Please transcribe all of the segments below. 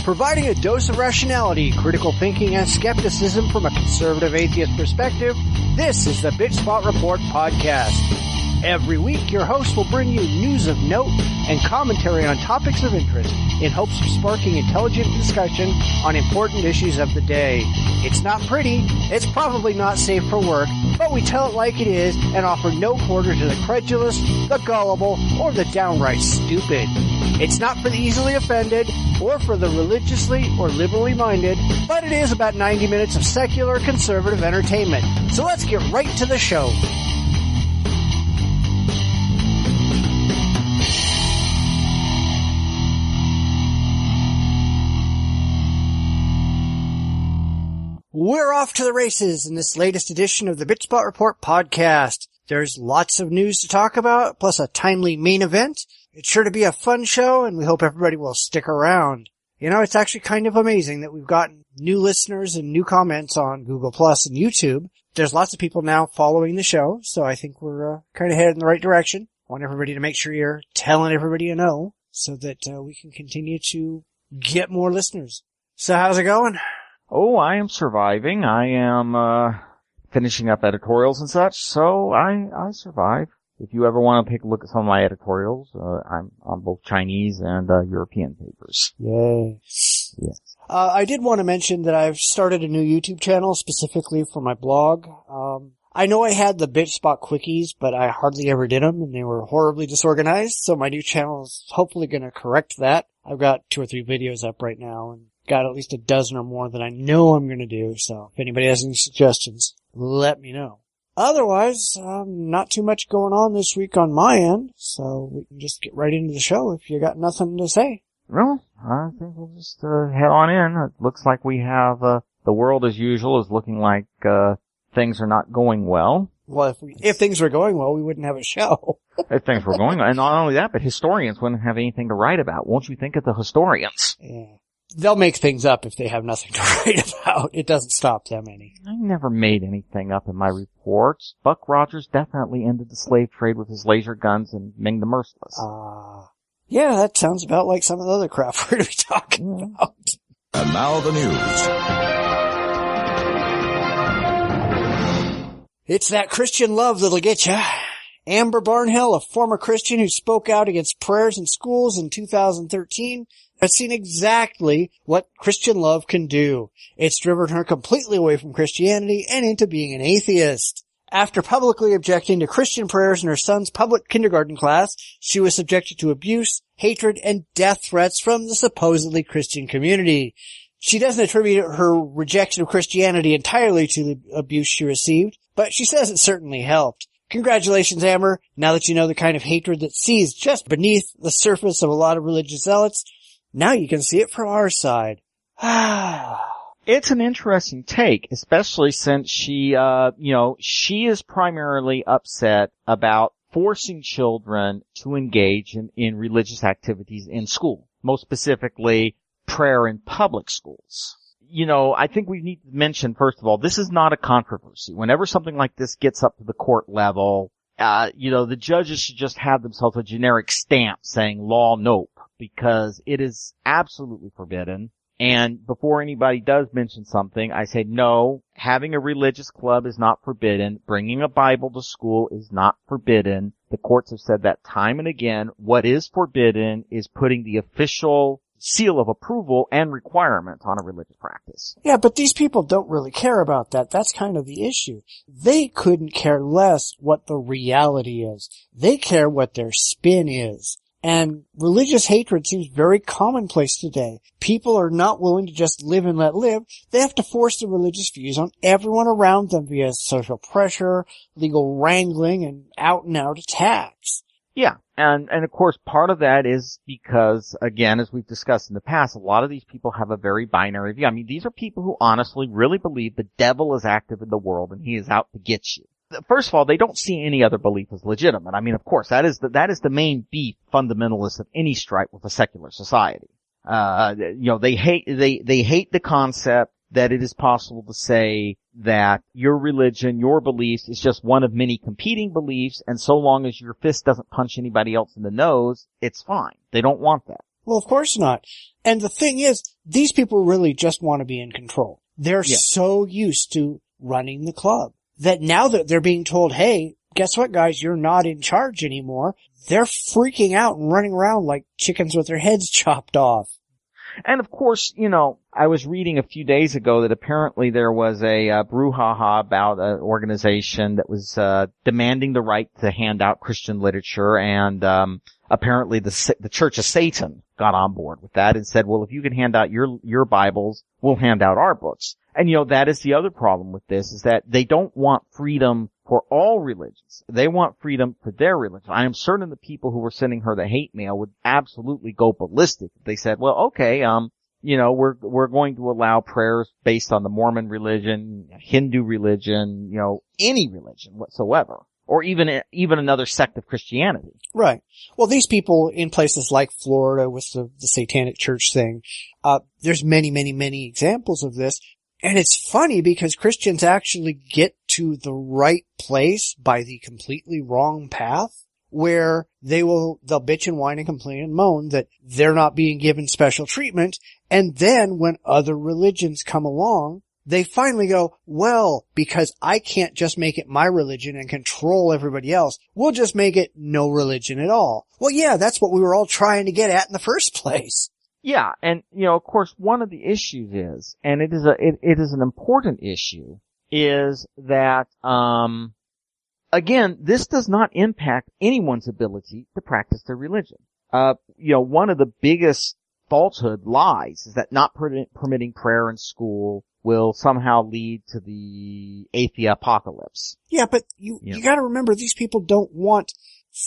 Providing a dose of rationality, critical thinking, and skepticism from a conservative atheist perspective, this is the Bitchspot Report podcast. Every week, your host will bring you news of note and commentary on topics of interest in hopes of sparking intelligent discussion on important issues of the day. It's not pretty, it's probably not safe for work, but we tell it like it is and offer no quarter to the credulous, the gullible, or the downright stupid. It's not for the easily offended or for the religiously or liberally minded, but it is about 90 minutes of secular conservative entertainment. So let's get right to the show. We're off to the races in this latest edition of the Bitchspot Report podcast. There's lots of news to talk about, plus a timely main event. It's sure to be a fun show, and we hope everybody will stick around. You know, it's actually kind of amazing that we've gotten new listeners and new comments on Google Plus and YouTube. There's lots of people now following the show, so I think we're kind of headed in the right direction. I want everybody to make sure you're telling everybody you know, so that we can continue to get more listeners. So how's it going? Oh, I am surviving. I am finishing up editorials and such, so I survive. If you ever want to take a look at some of my editorials, I'm on both Chinese and European papers. Yay. Yes. I did want to mention that I've started a new YouTube channel specifically for my blog. I know I had the Bitchspot quickies, but I hardly ever did them, and they were horribly disorganized, so my new channel is hopefully going to correct that. I've got 2 or 3 videos up right now, and got at least a dozen or more that I know I'm going to do, so if anybody has any suggestions, let me know. Otherwise, not too much going on this week on my end, so we can just get right into the show if you got nothing to say. Well, I think we'll just head on in. It looks like we have the world as usual is looking like things are not going well. Well, if things were going well, we wouldn't have a show. If things were going well. And not only that, but historians wouldn't have anything to write about. Won't you think of the historians? Yeah. They'll make things up if they have nothing to write about. It doesn't stop them any. I never made anything up in my reports. Buck Rogers definitely ended the slave trade with his laser guns and Ming the Merciless. Yeah, that sounds about like some of the other crap we're going to be talking about. And now the news. It's that Christian love that'll get ya. Amber Barnhill, a former Christian who spoke out against prayers in schools in 2013, has seen exactly what Christian love can do. It's driven her completely away from Christianity and into being an atheist. After publicly objecting to Christian prayers in her son's public kindergarten class, she was subjected to abuse, hatred, and death threats from the supposedly Christian community. She doesn't attribute her rejection of Christianity entirely to the abuse she received, but she says it certainly helped. Congratulations, Amber. Now that you know the kind of hatred that sees just beneath the surface of a lot of religious zealots, now you can see it from our side. It's an interesting take, especially since she, she is primarily upset about forcing children to engage in religious activities in school, most specifically prayer in public schools. You know, I think we need to mention, first of all, this is not a controversy. Whenever something like this gets up to the court level, the judges should just have themselves a generic stamp saying law nope, because it is absolutely forbidden. And before anybody does mention something, I say no, having a religious club is not forbidden. Bringing a Bible to school is not forbidden. The courts have said that time and again. What is forbidden is putting the official seal of approval and requirement on a religious practice. Yeah, but these people don't really care about that. That's kind of the issue. They couldn't care less what the reality is. They care what their spin is. And religious hatred seems very commonplace today. People are not willing to just live and let live. They have to force their religious views on everyone around them via social pressure, legal wrangling, and out-and-out attacks. Yeah, and of course part of that is because, again, as we've discussed in the past, a lot of these people have a very binary view. I mean, these are people who honestly really believe the devil is active in the world and he is out to get you. First of all, they don't see any other belief as legitimate. I mean, of course, that is the main beef fundamentalists of any stripe with a secular society. They hate the concept that it is possible to say that your religion, your beliefs is just one of many competing beliefs, and so long as your fist doesn't punch anybody else in the nose, it's fine. They don't want that. Well, of course not. And the thing is, these people really just want to be in control. They're so used to running the club that now that they're being told, hey, guess what, guys, you're not in charge anymore, they're freaking out and running around like chickens with their heads chopped off. And of course, I was reading a few days ago that apparently there was a brouhaha about an organization that was demanding the right to hand out Christian literature, and apparently the Church of Satan got on board with that and said, well, if you can hand out your Bibles, we'll hand out our books. And that is the other problem with this, is that they don't want freedom for all religions. They want freedom for their religion. I am certain the people who were sending her the hate mail would absolutely go ballistic if they said, well, okay, we're going to allow prayers based on the Mormon religion, Hindu religion, any religion whatsoever, or even another sect of Christianity. Right. Well, these people in places like Florida with the Satanic Church thing, there's many, many, many examples of this. And it's funny because Christians actually get to the right place by the completely wrong path, where they'll bitch and whine and complain and moan that they're not being given special treatment. And then when other religions come along, they finally go, well, because I can't just make it my religion and control everybody else, we'll just make it no religion at all. Well, yeah, that's what we were all trying to get at in the first place. Yeah, and of course, one of the issues is, and it is an important issue, is that again, this does not impact anyone's ability to practice their religion. One of the biggest falsehood lies is that not permitting prayer in school will somehow lead to the apocalypse. Yeah, but you gotta remember, these people don't want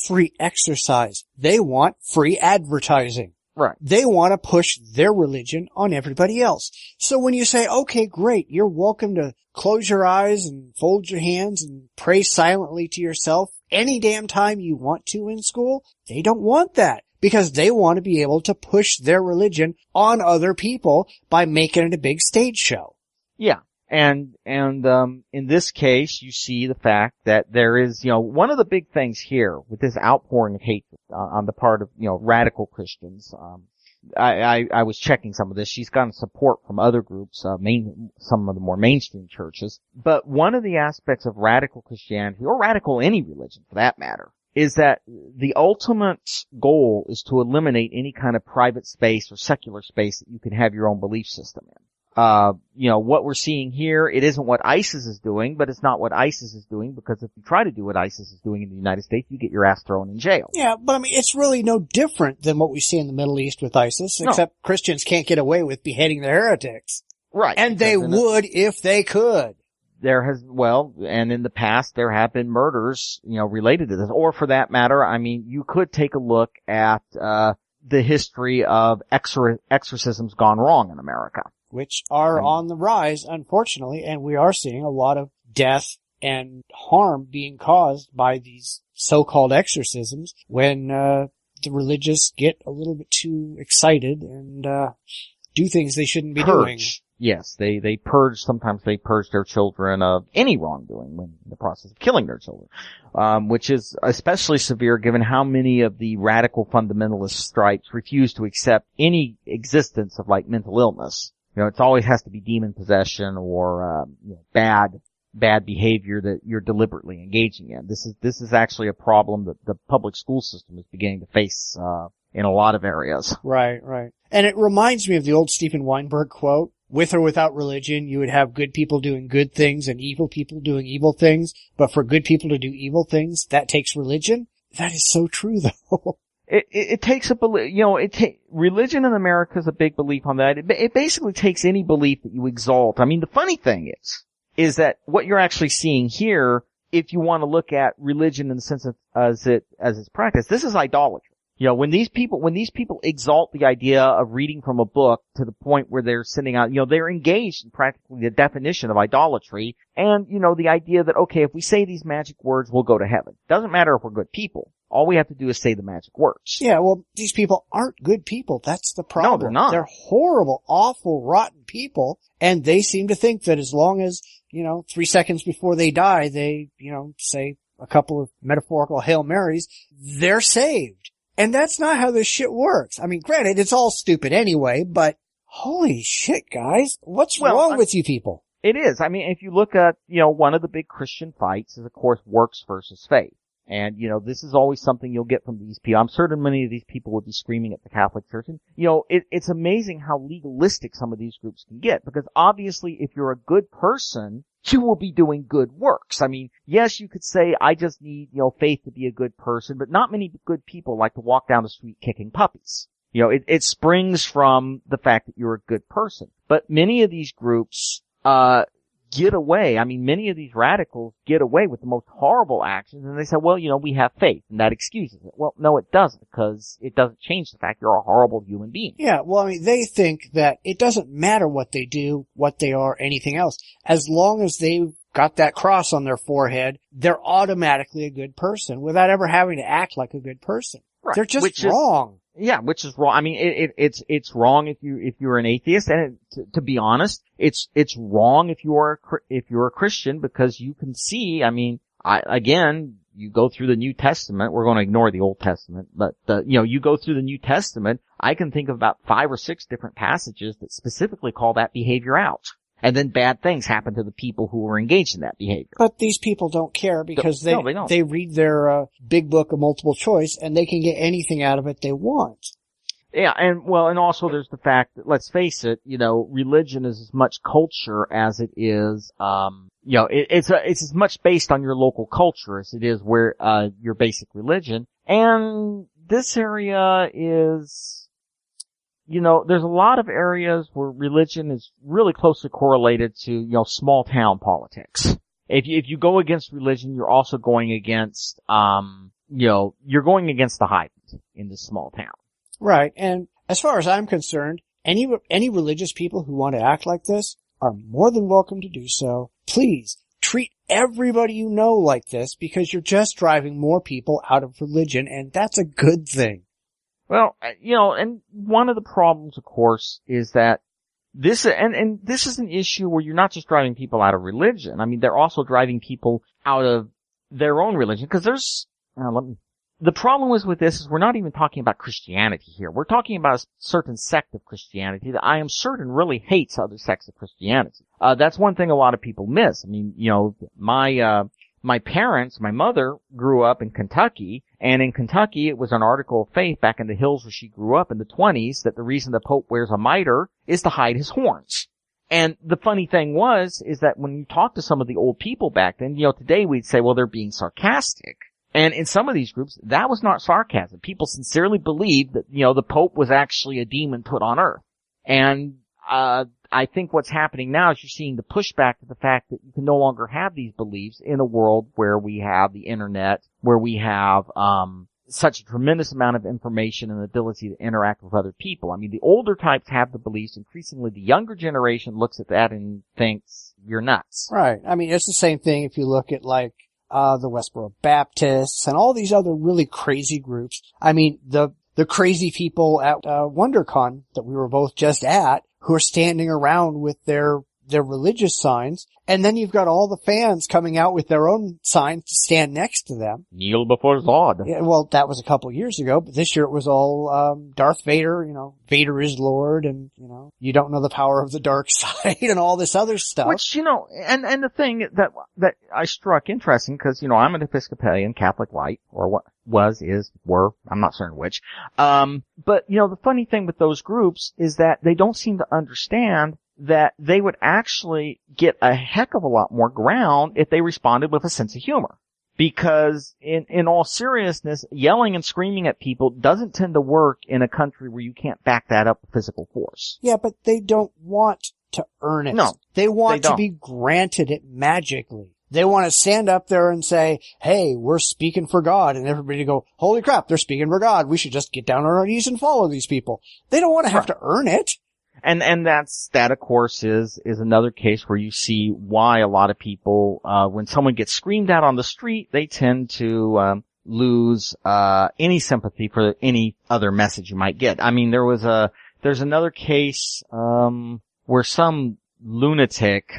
free exercise. They want free advertising. Right. They want to push their religion on everybody else. So when you say, okay, great, you're welcome to close your eyes and fold your hands and pray silently to yourself any damn time you want to in school, they don't want that, because they want to be able to push their religion on other people by making it a big stage show. Yeah. And in this case, you see the fact that there is, one of the big things here with this outpouring of hate on the part of, radical Christians. I was checking some of this. She's gotten support from other groups, some of the more mainstream churches. But one of the aspects of radical Christianity, or radical any religion for that matter, is that the ultimate goal is to eliminate any kind of private space or secular space that you can have your own belief system in. What we're seeing here, it isn't what ISIS is doing, but it's not what ISIS is doing, because if you try to do what ISIS is doing in the United States, you get your ass thrown in jail. Yeah, but I mean, it's really no different than what we see in the Middle East with ISIS, except Christians can't get away with beheading their heretics. Right. And they would if they could. And in the past there have been murders, related to this. Or for that matter, I mean, you could take a look at, the history of exorcisms gone wrong in America. Which are on the rise, unfortunately, and we are seeing a lot of death and harm being caused by these so-called exorcisms when the religious get a little bit too excited and do things they shouldn't be doing. Yes, they purge, sometimes they purge their children of any wrongdoing when in the process of killing their children, which is especially severe given how many of the radical fundamentalist stripes refuse to accept any existence of mental illness. It always has to be demon possession or, bad behavior that you're deliberately engaging in. This is actually a problem that the public school system is beginning to face, in a lot of areas. Right. And it reminds me of the old Stephen Weinberg quote, with or without religion, you would have good people doing good things and evil people doing evil things. But for good people to do evil things, that takes religion. That is so true, though. It takes a belief, religion in America is a big belief on that. It basically takes any belief that you exalt. I mean, the funny thing is that what you're actually seeing here, if you want to look at religion in the sense of, as it's practiced, this is idolatry. When these people exalt the idea of reading from a book to the point where they're sending out, they're engaged in practically the definition of idolatry and, the idea that, okay, if we say these magic words, we'll go to heaven. Doesn't matter if we're good people. All we have to do is say the magic words. Yeah, well, these people aren't good people. That's the problem. No, they're not. They're horrible, awful, rotten people, and they seem to think that as long as, 3 seconds before they die, they, say a couple of metaphorical Hail Marys, they're saved. And that's not how this shit works. I mean, granted, it's all stupid anyway, but holy shit, guys. What's wrong with you people? It is. I mean, if you look at, one of the big Christian fights is, of course, works versus faith. And, this is always something you'll get from these people. I'm certain many of these people would be screaming at the Catholic Church. And, it's amazing how legalistic some of these groups can get, because obviously if you're a good person, you will be doing good works. I mean, yes, you could say, I just need, faith to be a good person, but not many good people like to walk down the street kicking puppies. It springs from the fact that you're a good person. But many of these groups, get away. I mean, many of these radicals get away with the most horrible actions, and they say, well, we have faith, and that excuses it. Well, no, it doesn't, because it doesn't change the fact you're a horrible human being. Yeah, well, I mean, they think that it doesn't matter what they do, what they are, anything else. As long as they've got that cross on their forehead, they're automatically a good person without ever having to act like a good person. Right. They're just wrong. Yeah, which is wrong. I mean, it's wrong if you're an atheist, and to be honest, it's wrong if you're a Christian, because you can see, I mean, you go through the New Testament, we're going to ignore the Old Testament, but you go through the New Testament, I can think of about 5 or 6 different passages that specifically call that behavior out. And then bad things happen to the people who were engaged in that behavior. But these people don't care, because they read their big book of multiple choice, and they can get anything out of it they want. Yeah, and also there's the fact that, let's face it, religion is as much culture as it is, it's as much based on your local culture as it is where your basic religion. And this area is, there's a lot of areas where religion is really closely correlated to, small town politics. If you go against religion, you're also going against, you're going against the hybrids in this small town. Right. And as far as I'm concerned, any religious people who want to act like this are more than welcome to do so. Please treat everybody you know like this, because you're just driving more people out of religion, and that's a good thing. Well, and one of the problems, of course, is that this is an issue where you're not just driving people out of religion. I mean, they're also driving people out of their own religion, because the problem with this is we're not even talking about Christianity here. We're talking about a certain sect of Christianity that I am certain really hates other sects of Christianity. That's one thing a lot of people miss. I mean, my parents, my mother grew up in Kentucky, and in Kentucky it was an article of faith back in the hills where she grew up in the 1920s that the reason the Pope wears a mitre is to hide his horns. And the funny thing is that when you talk to some of the old people back then, today we'd say, well, they're being sarcastic. And in some of these groups, that was not sarcasm. People sincerely believed that, the Pope was actually a demon put on earth. And, I think what's happening now is you're seeing the pushback to the fact that you can no longer have these beliefs in a world where we have the internet, where we have, such a tremendous amount of information and ability to interact with other people. I mean, the older types have the beliefs. Increasingly, the younger generation looks at that and thinks, you're nuts. Right. I mean, it's the same thing if you look at, the Westboro Baptists and all these other really crazy groups. I mean, the crazy people at WonderCon that we were both just at, who are standing around with their religious signs, and then you've got all the fans coming out with their own signs to stand next to them. Kneel before God. Yeah, well, that was a couple years ago, but this year it was all Darth Vader, Vader is Lord, and, you don't know the power of the dark side, and all this other stuff. Which, and the thing that I struck interesting, because, I'm an Episcopalian, Catholic light, or what were, I'm not certain which. But, the funny thing with those groups is that they don't seem to understand that they would actually get a heck of a lot more ground if they responded with a sense of humor. Because in all seriousness, yelling and screaming at people doesn't tend to work in a country where you can't back that up with physical force. Yeah, but they don't want to earn it. No. They want to be granted it magically. They want to stand up there and say, hey, we're speaking for God, and everybody go, holy crap, they're speaking for God. We should just get down on our knees and follow these people. They don't want to have to earn it. And that of course is another case where you see why a lot of people, when someone gets screamed at on the street, they tend to, lose, any sympathy for any other message you might get. I mean, there's another case, where some lunatic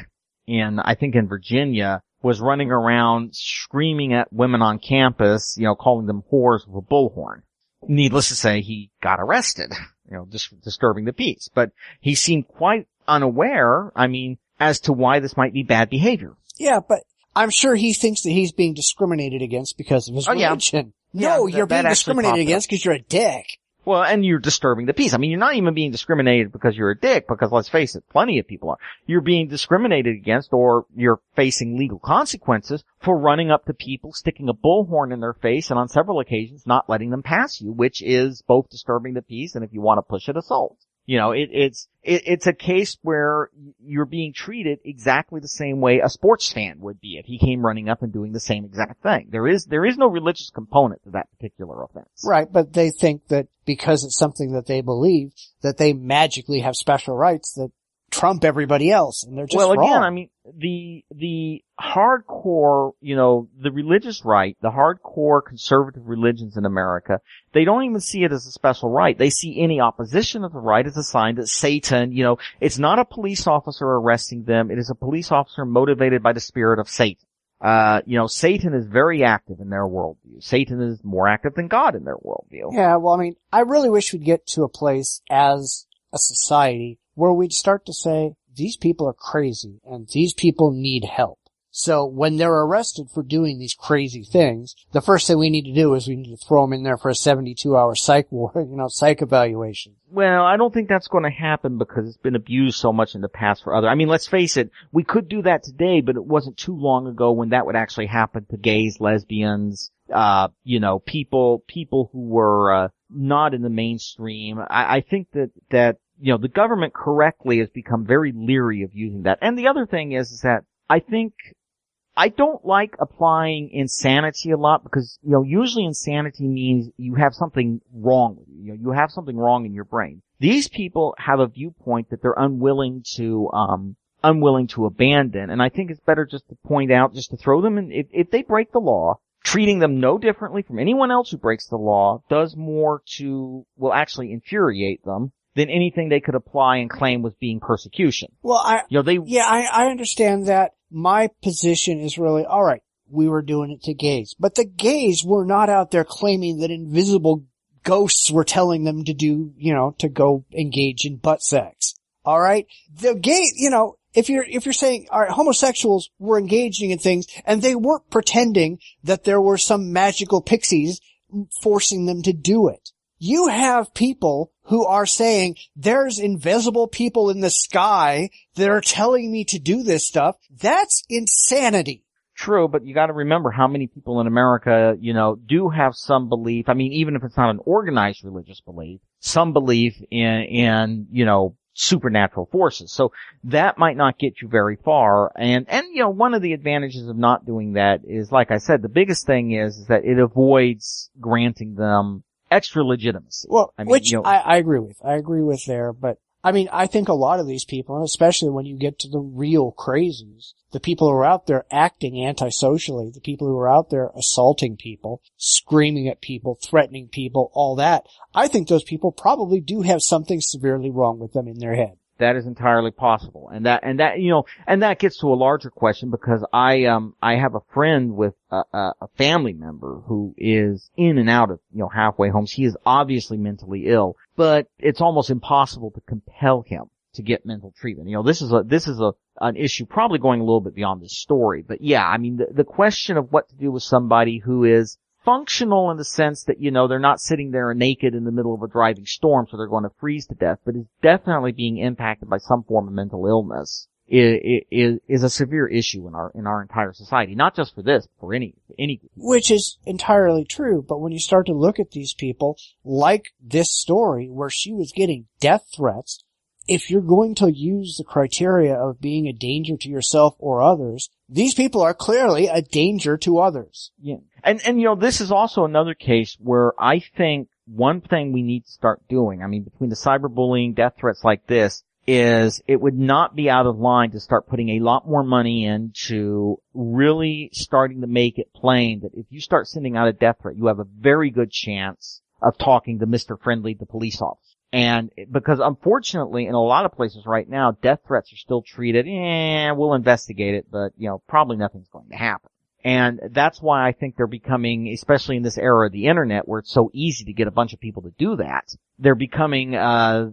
I think in Virginia, was running around screaming at women on campus, calling them whores with a bullhorn. needless to say, he got arrested, disturbing the peace. But he seemed quite unaware, as to why this might be bad behavior. Yeah, but I'm sure he thinks that he's being discriminated against because of his religion. Yeah. No, you're being discriminated against because you're a dick. Well, and you're disturbing the peace. You're not even being discriminated because you're a dick, because let's face it, plenty of people are. You're being discriminated against, or you're facing legal consequences for running up to people, sticking a bullhorn in their face, and on several occasions not letting them pass you, which is both disturbing the peace and, if you want to push it, assault. It's a case where you're being treated exactly the same way a sports fan would be if he came running up and doing the same exact thing. There is no religious component to that particular offense. Right, but they think that because it's something that they believe, that they magically have special rights that trump everybody else, and they're just wrong. Well, again, the hardcore, the religious right, the hardcore conservative religions in America, they don't even see it as a special right. They see any opposition of the right as a sign that Satan, it's not a police officer arresting them. It is a police officer motivated by the spirit of Satan. Satan is very active in their worldview. Satan is more active than God in their worldview. Yeah, well, I really wish we'd get to a place as a society where we'd start to say, these people are crazy and these people need help. So when they're arrested for doing these crazy things, the first thing we need to do is we need to throw them in there for a 72-hour psych evaluation. Well, I don't think that's going to happen because it's been abused so much in the past for other. Let's face it, we could do that today, but it wasn't too long ago when that would actually happen to gays, lesbians, people who were not in the mainstream. I think that the government correctly has become very leery of using that. And the other thing is that I don't like applying insanity a lot because, usually insanity means you have something wrong with you. You have something wrong in your brain. These people have a viewpoint that they're unwilling to abandon. And I think it's better just to point out, just to throw them in, if they break the law, treating them no differently from anyone else who breaks the law will actually infuriate them than anything they could apply and claim was being persecution. Well, I understand that. My position is really, all right, we were doing it to gays. But the gays were not out there claiming that invisible ghosts were telling them to do, to go engage in butt sex. All right? The gay, if you're saying, all right, homosexuals were engaging in things and they weren't pretending that there were some magical pixies forcing them to do it. You have people who are saying there's invisible people in the sky that are telling me to do this stuff. That's insanity. True, but you got to remember how many people in America, do have some belief. Even if it's not an organized religious belief, some belief in supernatural forces. So that might not get you very far. And one of the advantages of not doing that is, like I said, the biggest thing is that it avoids granting them extra legitimacy. Well, I agree with. I agree with there, but I think a lot of these people, and especially when you get to the real crazies, the people who are out there acting antisocially, the people who are out there assaulting people, screaming at people, threatening people, all that, I think those people probably do have something severely wrong with them in their head. That is entirely possible. And that gets to a larger question because I have a friend with a family member who is in and out of, halfway homes. He is obviously mentally ill, but it's almost impossible to compel him to get mental treatment. This is an issue probably going a little bit beyond this story, but yeah, the question of what to do with somebody who is functional in the sense that, they're not sitting there naked in the middle of a driving storm so they're going to freeze to death, but is definitely being impacted by some form of mental illness is a severe issue in our entire society. Not just for this, but for any. Which is entirely true, but when you start to look at these people, like this story where she was getting death threats, if you're going to use the criteria of being a danger to yourself or others, these people are clearly a danger to others. Yeah. And this is also another case where I think one thing we need to start doing, between the cyberbullying, death threats like this, is it would not be out of line to start putting a lot more money into really starting to make it plain that if you start sending out a death threat, you have a very good chance of talking to Mr. Friendly, the police officer. And because unfortunately in a lot of places right now, death threats are still treated, we'll investigate it, but probably nothing's going to happen. And that's why I think they're becoming, especially in this era of the internet where it's so easy to get a bunch of people to do that, they're becoming a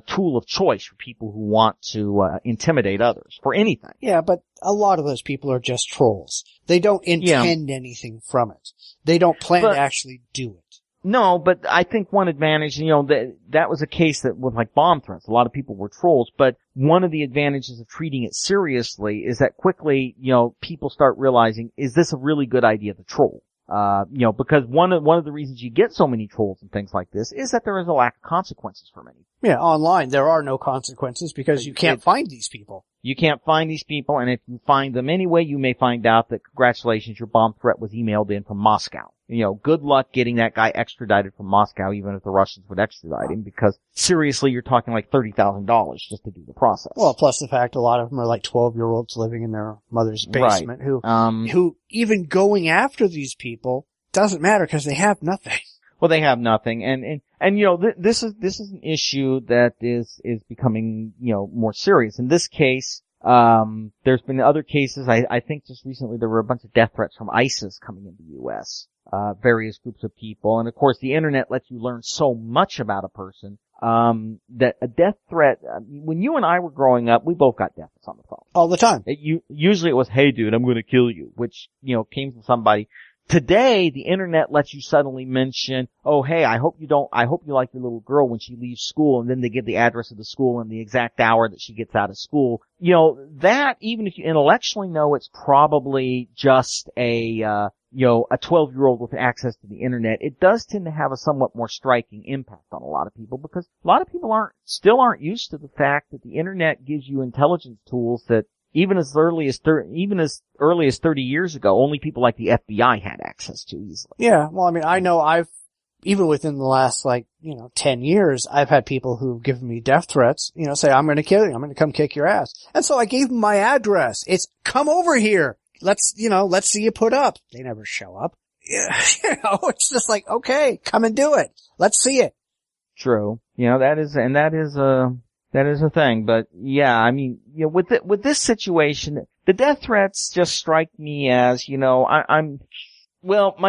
tool of choice for people who want to intimidate others for anything. Yeah, but a lot of those people are just trolls. They don't intend anything from it. They don't plan to actually do it. No, but I think one advantage, that was a case that with like bomb threats, a lot of people were trolls, but one of the advantages of treating it seriously is that quickly, people start realizing, is this a really good idea to troll? Because one of the reasons you get so many trolls and things like this is that there is a lack of consequences for many. Yeah, online there are no consequences because you can't find these people. You can't find these people, and if you find them anyway, you may find out that congratulations, your bomb threat was emailed in from Moscow. Good luck getting that guy extradited from Moscow, even if the Russians would extradite him, because seriously, you're talking like $30,000 just to do the process. Well, plus the fact a lot of them are like 12-year-olds living in their mother's basement who even going after these people doesn't matter because they have nothing. Well, they have nothing, and this is an issue that is becoming more serious. In this case, there's been other cases. I think just recently there were a bunch of death threats from ISIS coming into the U.S. Various groups of people, and of course the internet lets you learn so much about a person that a death threat. When you and I were growing up, we both got death threats on the phone all the time. Usually it was, "Hey, dude, I'm going to kill you," which came from somebody. Today, the internet lets you suddenly mention, "Oh, hey, I hope you like your little girl when she leaves school," and then they give the address of the school and the exact hour that she gets out of school. That, even if you intellectually know it's probably just a 12-year-old with access to the internet, it does tend to have a somewhat more striking impact on a lot of people because a lot of people aren't used to the fact that the internet gives you intelligence tools that even as early as 30 years ago, only people like the FBI had access to easily. Yeah, well, I mean, I know even within the last 10 years, I've had people who've given me death threats, say, "I'm going to kill you, I'm going to come kick your ass." And so I gave them my address. It's, "Come over here. Let's see you put up." They never show up. Yeah, it's just like, okay, come and do it. Let's see it. True. That is a thing, but yeah, I mean, with this situation, the death threats just strike me as, my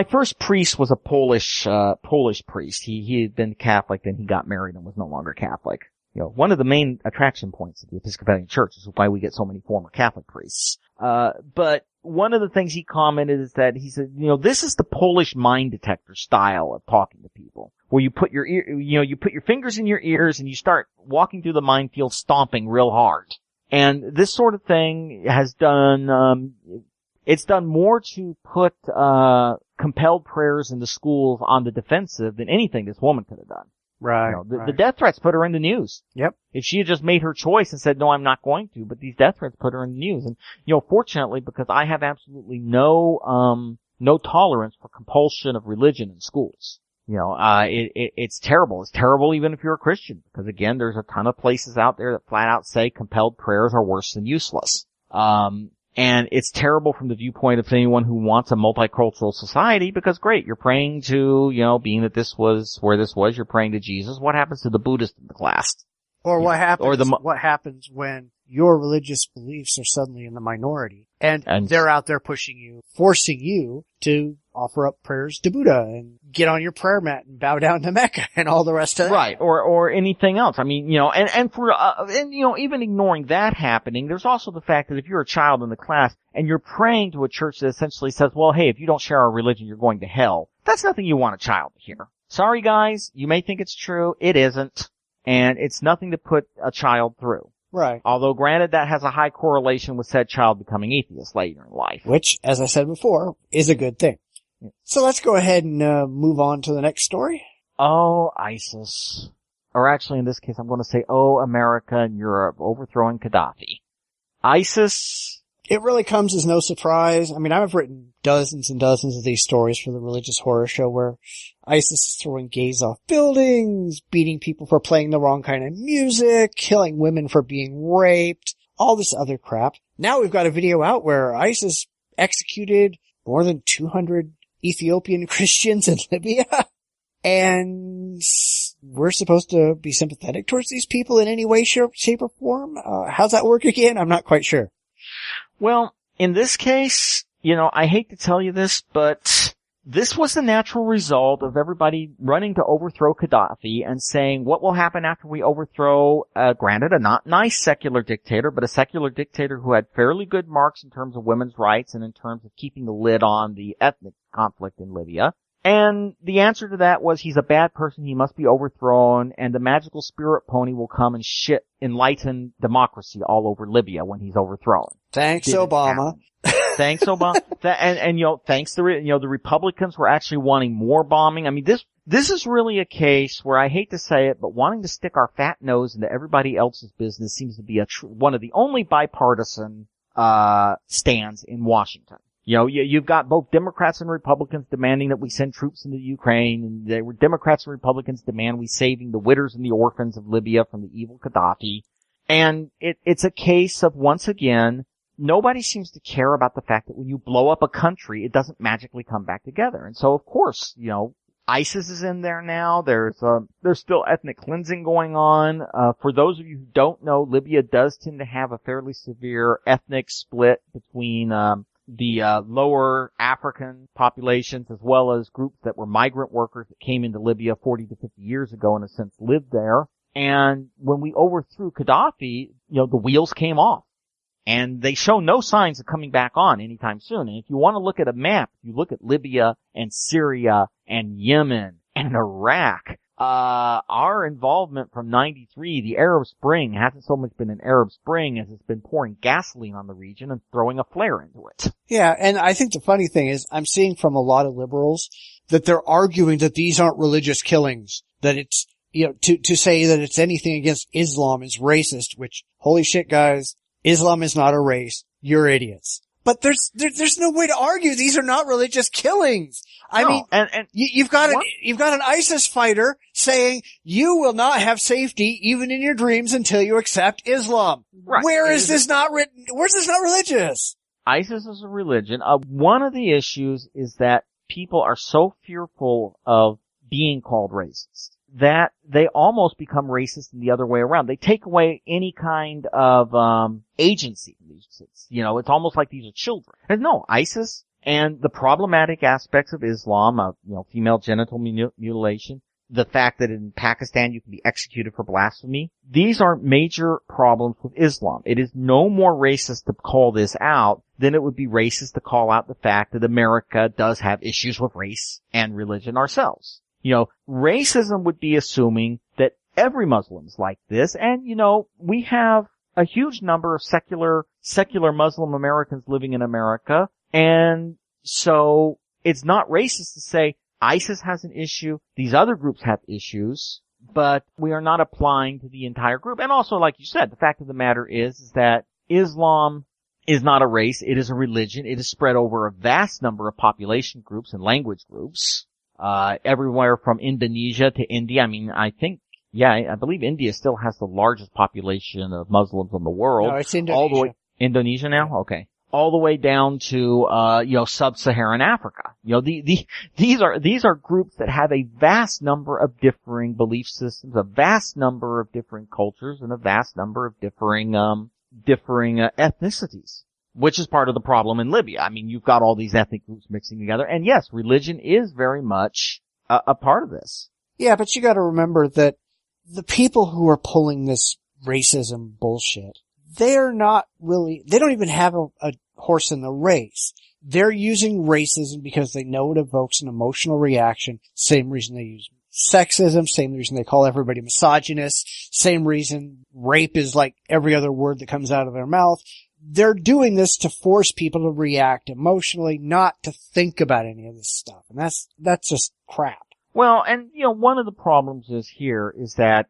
first priest was a Polish priest. He had been Catholic, then he got married and was no longer Catholic. One of the main attraction points of the Episcopalian Church is why we get so many former Catholic priests. But one of the things he commented is that he said, this is the Polish mine detector style of talking to people, where you put you put your fingers in your ears and you start walking through the minefield stomping real hard. And this sort of thing has done, it's done more to put, compelled prayers in the schools on the defensive than anything this woman could have done. Right. The death threats put her in the news. Yep. If she had just made her choice and said, "No, I'm not going to," but these death threats put her in the news. And, fortunately, because I have absolutely no tolerance for compulsion of religion in schools. It's terrible. It's terrible even if you're a Christian, because again, there's a ton of places out there that flat out say compelled prayers are worse than useless. And it's terrible from the viewpoint of anyone who wants a multicultural society, because great, you're praying to, being that this was where this was, you're praying to Jesus. What happens to the Buddhist in the class? Or what happens when your religious beliefs are suddenly in the minority and they're out there forcing you to offer up prayers to Buddha and get on your prayer mat and bow down to Mecca and all the rest of that. Right. Or anything else. I mean, even ignoring that happening, there's also the fact that if you're a child in the class and you're praying to a church that essentially says, "Well, hey, if you don't share our religion, you're going to hell," that's nothing you want a child to hear. Sorry guys, you may think it's true. It isn't. And it's nothing to put a child through. Right. Although granted, that has a high correlation with said child becoming atheist later in life. Which, as I said before, is a good thing. So let's go ahead and move on to the next story. Oh, ISIS. Or actually, in this case, I'm going to say, oh, America and Europe overthrowing Gaddafi. ISIS. It really comes as no surprise. I mean, I've written dozens and dozens of these stories for the Religious Horror Show where ISIS is throwing gays off buildings, beating people for playing the wrong kind of music, killing women for being raped, all this other crap. Now we've got a video out where ISIS executed more than 200 Ethiopian Christians in Libya. And we're supposed to be sympathetic towards these people in any way, shape, or form? How's that work again? I'm not quite sure. Well, in this case, I hate to tell you this, but this was the natural result of everybody running to overthrow Gaddafi and saying, what will happen after we overthrow, granted, a not nice secular dictator, but a secular dictator who had fairly good marks in terms of women's rights and in terms of keeping the lid on the ethnic conflict in Libya. And the answer to that was, he's a bad person, he must be overthrown, and the magical spirit pony will come and shit enlightened democracy all over Libya when he's overthrown. Thanks, Obama. Thanks, Obama. Thanks the Republicans were actually wanting more bombing. I mean, this is really a case where, I hate to say it, but wanting to stick our fat nose into everybody else's business seems to be one of the only bipartisan, stands in Washington. You've got both Democrats and Republicans demanding that we send troops into Ukraine, and they were Democrats and Republicans demand we saving the widows and the orphans of Libya from the evil Gaddafi. And it's a case of, once again, nobody seems to care about the fact that when you blow up a country, it doesn't magically come back together. And so, of course, ISIS is in there now. There's still ethnic cleansing going on. For those of you who don't know, Libya does tend to have a fairly severe ethnic split between, the lower African populations, as well as groups that were migrant workers that came into Libya 40 to 50 years ago and have since lived there. And when we overthrew Gaddafi, the wheels came off. And they show no signs of coming back on anytime soon. And if you want to look at a map, you look at Libya and Syria and Yemen and Iraq. Our involvement from 93, the Arab Spring, hasn't so much been an Arab Spring as it's been pouring gasoline on the region and throwing a flare into it. Yeah, and I think the funny thing is, I'm seeing from a lot of liberals that they're arguing that these aren't religious killings, that it's, to say that it's anything against Islam is racist, which, holy shit guys, Islam is not a race. You're idiots. But there's no way to argue these are not religious killings. I mean, you've got an ISIS fighter saying you will not have safety even in your dreams until you accept Islam. Right. Where's this not religious? ISIS is a religion. One of the issues is that people are so fearful of being called racist that they almost become racist in the other way around. They take away any kind of agency. It's almost like these are children. And no, ISIS and the problematic aspects of Islam, female genital mutilation, the fact that in Pakistan you can be executed for blasphemy, these are major problems with Islam. It is no more racist to call this out than it would be racist to call out the fact that America does have issues with race and religion ourselves. Racism would be assuming that every Muslim's like this, and, we have a huge number of secular Muslim Americans living in America, and so it's not racist to say ISIS has an issue, these other groups have issues, but we are not applying to the entire group. And also, like you said, the fact of the matter is that Islam is not a race, it is a religion, it is spread over a vast number of population groups and language groups. Everywhere from Indonesia to India. I mean, I believe India still has the largest population of Muslims in the world. No, it's Indonesia. All the way, Indonesia now? Okay. All the way down to, sub-Saharan Africa. These are groups that have a vast number of differing belief systems, a vast number of different cultures, and a vast number of differing ethnicities. Which is part of the problem in Libya. I mean, you've got all these ethnic groups mixing together, and yes, religion is very much a part of this. Yeah, but you gotta remember that the people who are pulling this racism bullshit, they don't even have a horse in the race. They're using racism because they know it evokes an emotional reaction, same reason they use sexism, same reason they call everybody misogynist, same reason rape is like every other word that comes out of their mouth. They're doing this to force people to react emotionally, not to think about any of this stuff. And that's just crap. Well, and, one of the problems is that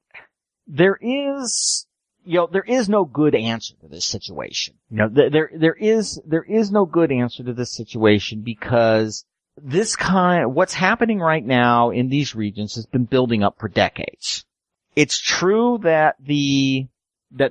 there is no good answer to this situation. There is no good answer to this situation because what's happening right now in these regions has been building up for decades. It's true that the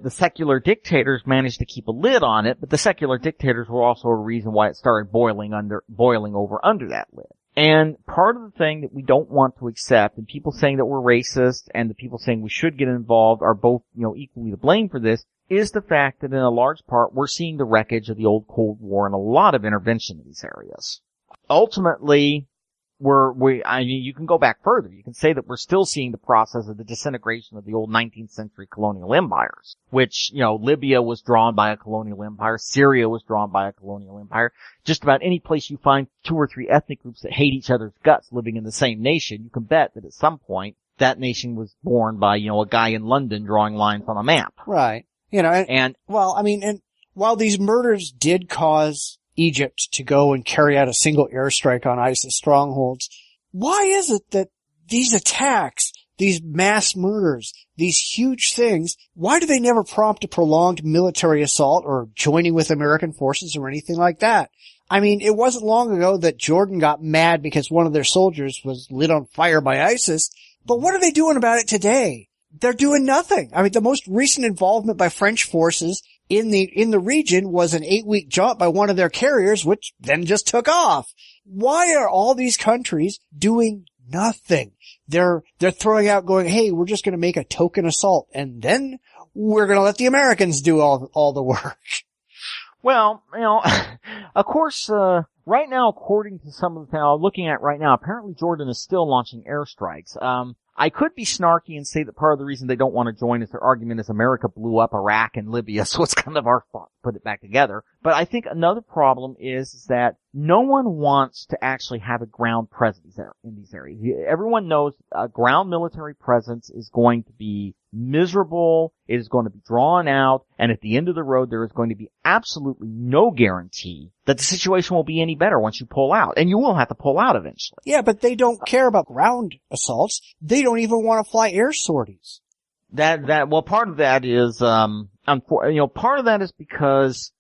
secular dictators managed to keep a lid on it, but the secular dictators were also a reason why it started boiling over under that lid. And part of the thing that we don't want to accept, and people saying that we're racist and the people saying we should get involved are both, equally to blame for this, is the fact that in a large part we're seeing the wreckage of the old Cold War and a lot of intervention in these areas. Ultimately, you can go back further. You can say that we're still seeing the process of the disintegration of the old 19th century colonial empires, which, Libya was drawn by a colonial empire, Syria was drawn by a colonial empire. Just about any place you find 2 or 3 ethnic groups that hate each other's guts living in the same nation, you can bet that at some point that nation was born by, a guy in London drawing lines on a map. Right. And while these murders did cause Egypt to go and carry out a single airstrike on ISIS strongholds, why is it that these attacks, these mass murders, these huge things, why do they never prompt a prolonged military assault or joining with American forces or anything like that? I mean, it wasn't long ago that Jordan got mad because one of their soldiers was lit on fire by ISIS, but what are they doing about it today? They're doing nothing. I mean, the most recent involvement by French forces in the region was an 8-week jaunt by one of their carriers, which then just took off. Why are all these countries doing nothing? They're throwing out going, hey, we're just going to make a token assault, and then we're going to let the Americans do all the work. Well, of course, right now, according to some of the things I'm looking at right now, apparently Jordan is still launching airstrikes. I could be snarky and say that part of the reason they don't want to join is their argument is America blew up Iraq and Libya, so it's kind of our fault to put it back together. But I think another problem is that no one wants to actually have a ground presence in these areas. Everyone knows a ground military presence is going to be miserable, it is going to be drawn out, and at the end of the road there is going to be absolutely no guarantee that the situation will be any better once you pull out. And you will have to pull out eventually. Yeah, but they don't care about ground assaults. They don't even want to fly air sorties. Well, part of that is, part of that is because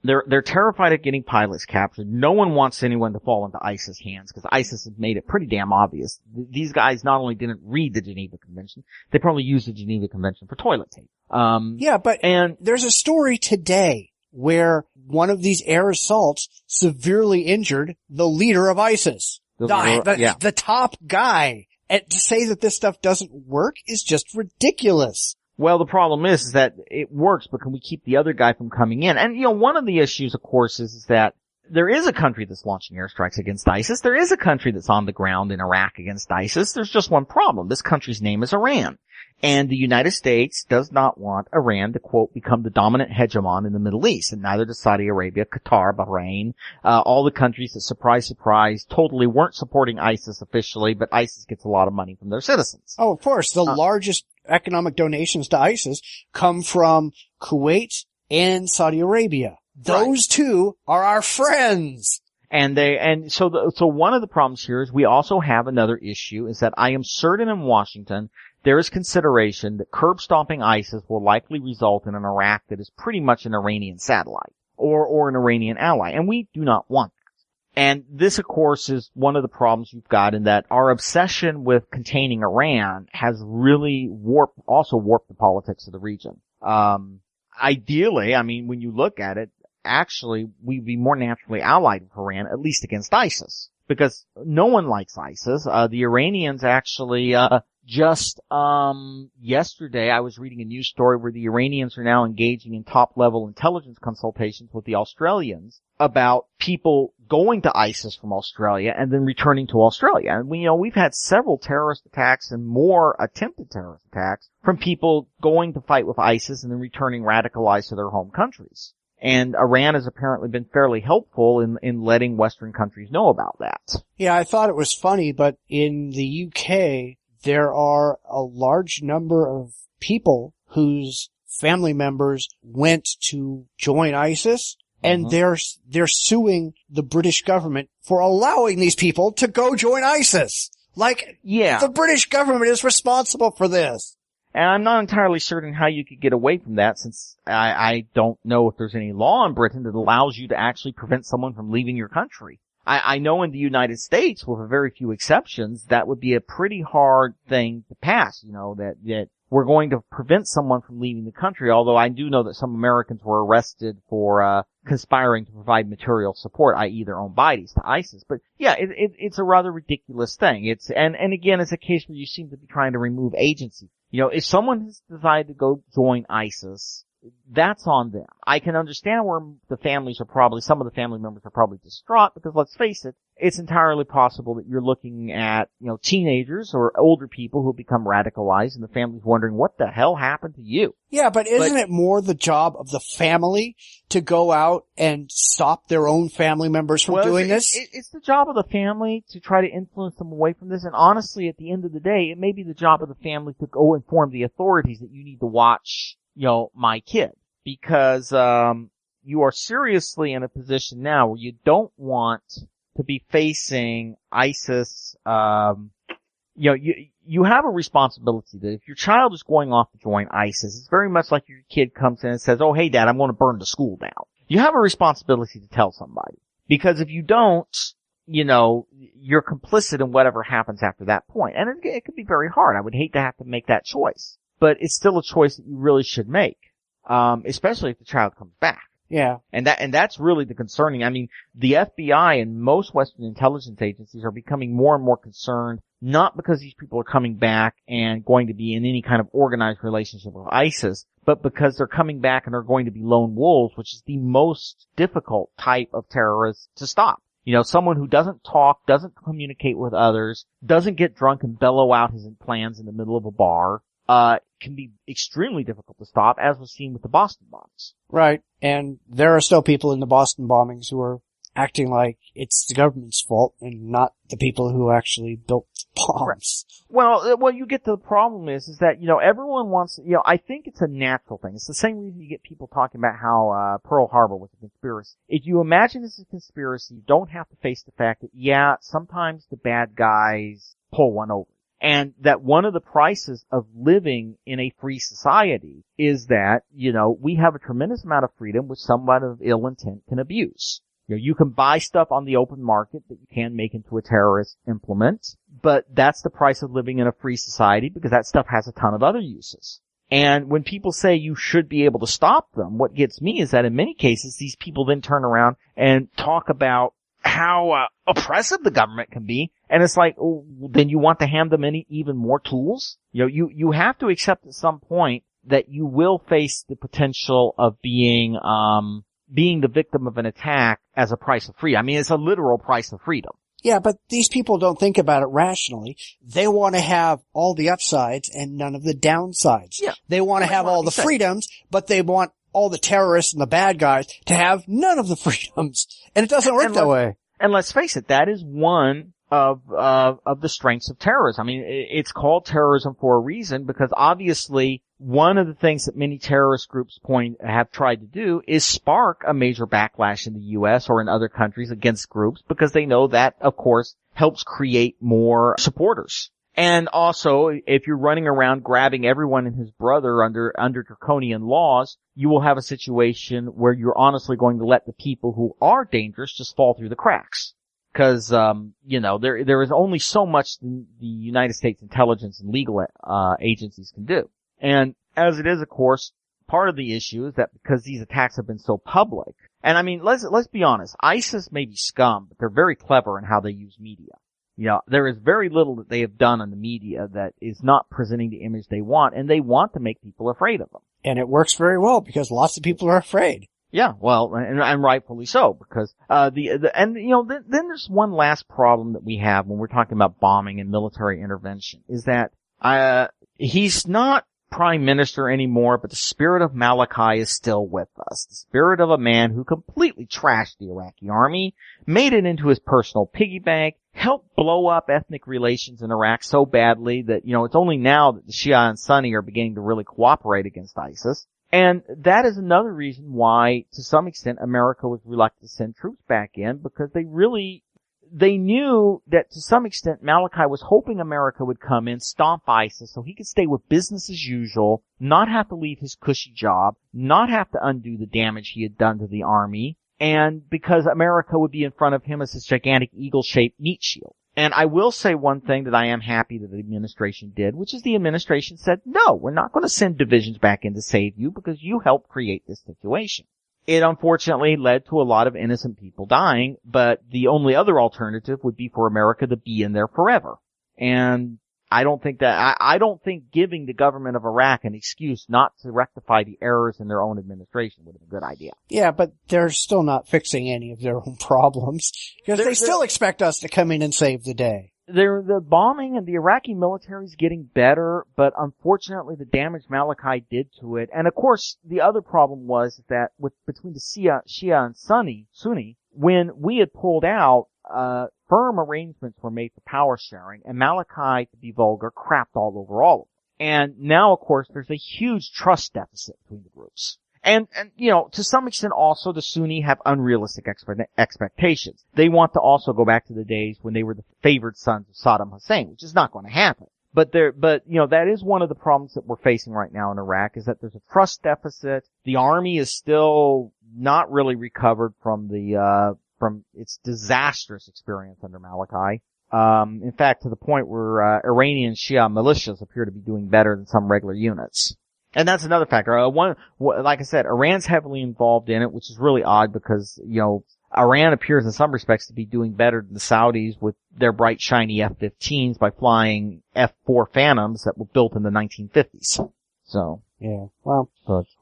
they're terrified of getting pilots captured. No one wants anyone to fall into ISIS hands because ISIS has made it pretty damn obvious. These guys not only didn't read the Geneva Convention, they probably used the Geneva Convention for toilet tape. And there's a story today where one of these air assaults severely injured the leader of ISIS. The top guy. And to say that this stuff doesn't work is just ridiculous. Well, the problem is that it works, but can we keep the other guy from coming in? And, one of the issues, of course, is that there is a country that's launching airstrikes against ISIS. There is a country that's on the ground in Iraq against ISIS. There's just one problem. This country's name is Iran. And the United States does not want Iran to, quote, become the dominant hegemon in the Middle East. And neither does Saudi Arabia, Qatar, Bahrain, all the countries that, surprise, surprise, totally weren't supporting ISIS officially, but ISIS gets a lot of money from their citizens. Oh, of course. The largest economic donations to ISIS come from Kuwait and Saudi Arabia. Those two are our friends. So one of the problems here is we also have another issue is that I am certain in Washington there is consideration that curb stomping ISIS will likely result in an Iraq that is pretty much an Iranian satellite or an Iranian ally, and we do not want that. And this, of course, is one of the problems you've got in that our obsession with containing Iran has really warped the politics of the region. Ideally, I mean, when you look at it, actually, we'd be more naturally allied with Iran, at least against ISIS, because no one likes ISIS. The Iranians actually, yesterday I was reading a news story where the Iranians are now engaging in top-level intelligence consultations with the Australians about people going to ISIS from Australia and then returning to Australia. And we've had several terrorist attacks and more attempted terrorist attacks from people going to fight with ISIS and then returning radicalized to their home countries. And Iran has apparently been fairly helpful in letting Western countries know about that. Yeah, I thought it was funny, but in the UK, there are a large number of people whose family members went to join ISIS, and they're suing the British government for allowing these people to go join ISIS. The British government is responsible for this. And I'm not entirely certain how you could get away from that, since I don't know if there's any law in Britain that allows you to actually prevent someone from leaving your country. I know in the United States, with a very few exceptions, that would be a pretty hard thing to pass, that we're going to prevent someone from leaving the country, although I do know that some Americans were arrested for conspiring to provide material support, i.e. their own bodies, to ISIS. But yeah, it's a rather ridiculous thing. And again, it's a case where you seem to be trying to remove agency. If someone has decided to go join ISIS, that's on them. I can understand where some of the family members are probably distraught, because let's face it, it's entirely possible that you're looking at, teenagers or older people who become radicalized, and the family's wondering, what the hell happened to you? Yeah, but isn't it more the job of the family to go out and stop their own family members from doing this? It's the job of the family to try to influence them away from this, and honestly, at the end of the day, it may be the job of the family to go inform the authorities that you need to watch my kid, because you are seriously in a position now where you don't want to be facing ISIS. You have a responsibility that if your child is going off to join ISIS, it's very much like your kid comes in and says, "Oh, hey, Dad, I'm going to burn the school down." You have a responsibility to tell somebody, because if you don't, you're complicit in whatever happens after that point. And it could be very hard. I would hate to have to make that choice. But it's still a choice that you really should make, especially if the child comes back. Yeah. And that's really the concerning. I mean, the FBI and most Western intelligence agencies are becoming more and more concerned, not because these people are coming back and going to be in any kind of organized relationship with ISIS, but because they're coming back and are going to be lone wolves, which is the most difficult type of terrorist to stop. Someone who doesn't talk, doesn't communicate with others, doesn't get drunk and bellow out his plans in the middle of a bar, can be extremely difficult to stop, as was seen with the Boston bombs. Right. And there are still people in the Boston bombings who are acting like it's the government's fault and not the people who actually built the bombs. Right. Well, you get to the problem is that, everyone wants, I think it's a natural thing. It's the same reason you get people talking about how, Pearl Harbor was a conspiracy. If you imagine this as a conspiracy, you don't have to face the fact that, sometimes the bad guys pull one over. And that one of the prices of living in a free society is that, we have a tremendous amount of freedom which someone of ill intent can abuse. You can buy stuff on the open market that you can make into a terrorist implement, but that's the price of living in a free society, because that stuff has a ton of other uses. And when people say you should be able to stop them, what gets me is that in many cases, these people then turn around and talk about how oppressive the government can be, and it's like, then you want to hand them even more tools? You have to accept at some point that you will face the potential of being the victim of an attack as a price of freedom. I mean, it's a literal price of freedom. Yeah, but these people don't think about it rationally. They want to have all the upsides and none of the downsides. Yeah. They want to have all the freedoms, but they want all the terrorists and the bad guys to have none of the freedoms. And it doesn't work that way. And let's face it, that is one of the strengths of terrorism. I mean, it's called terrorism for a reason, because obviously one of the things that many terrorist groups have tried to do is spark a major backlash in the U.S. or in other countries against groups, because they know that, of course, helps create more supporters. And also, if you're running around grabbing everyone and his brother under draconian laws, you will have a situation where you're honestly going to let the people who are dangerous just fall through the cracks. Because, there is only so much the United States intelligence and legal agencies can do. And as it is, of course, part of the issue is that because these attacks have been so public, and I mean, let's be honest, ISIS may be scum, but they're very clever in how they use media. There is very little that they have done on the media that is not presenting the image they want, and they want to make people afraid of them. And it works very well, because lots of people are afraid. Yeah, well, and rightfully so, because, then there's one last problem that we have when we're talking about bombing and military intervention, is that, he's not prime minister anymore, but the spirit of Malachi is still with us. The spirit of a man who completely trashed the Iraqi army, made it into his personal piggy bank, helped blow up ethnic relations in Iraq so badly that, it's only now that the Shia and Sunni are beginning to really cooperate against ISIS. And that is another reason why, to some extent, America was reluctant to send troops back in, because they knew that to some extent Malachi was hoping America would come in, stomp ISIS, so he could stay with business as usual, not have to leave his cushy job, not have to undo the damage he had done to the army, and because America would be in front of him as this gigantic eagle-shaped meat shield. And I will say one thing that I am happy that the administration did, which is the administration said, no, we're not going to send divisions back in to save you because you helped create this situation. It unfortunately led to a lot of innocent people dying, but the only other alternative would be for America to be in there forever. And I don't think giving the government of Iraq an excuse not to rectify the errors in their own administration would have been a good idea. Yeah, but they're still not fixing any of their own problems because they still expect us to come in and save the day. The bombing and the Iraqi military is getting better, but unfortunately the damage Maliki did to it. And of course, the other problem was that between the Shia and Sunni, when we had pulled out, firm arrangements were made for power sharing, and Maliki, to be vulgar, crapped all over all of them. And now, of course, there's a huge trust deficit between the groups. And, to some extent also the Sunni have unrealistic expectations. They want to also go back to the days when they were the favored sons of Saddam Hussein, which is not going to happen. But that is one of the problems that we're facing right now in Iraq, is that there's a trust deficit. The army is still not really recovered from its disastrous experience under Maliki. In fact, to the point where Iranian Shia militias appear to be doing better than some regular units. And that's another factor. Like I said, Iran's heavily involved in it, which is really odd because, Iran appears in some respects to be doing better than the Saudis with their bright, shiny F-15s by flying F-4 Phantoms that were built in the 1950s. So. Yeah, well,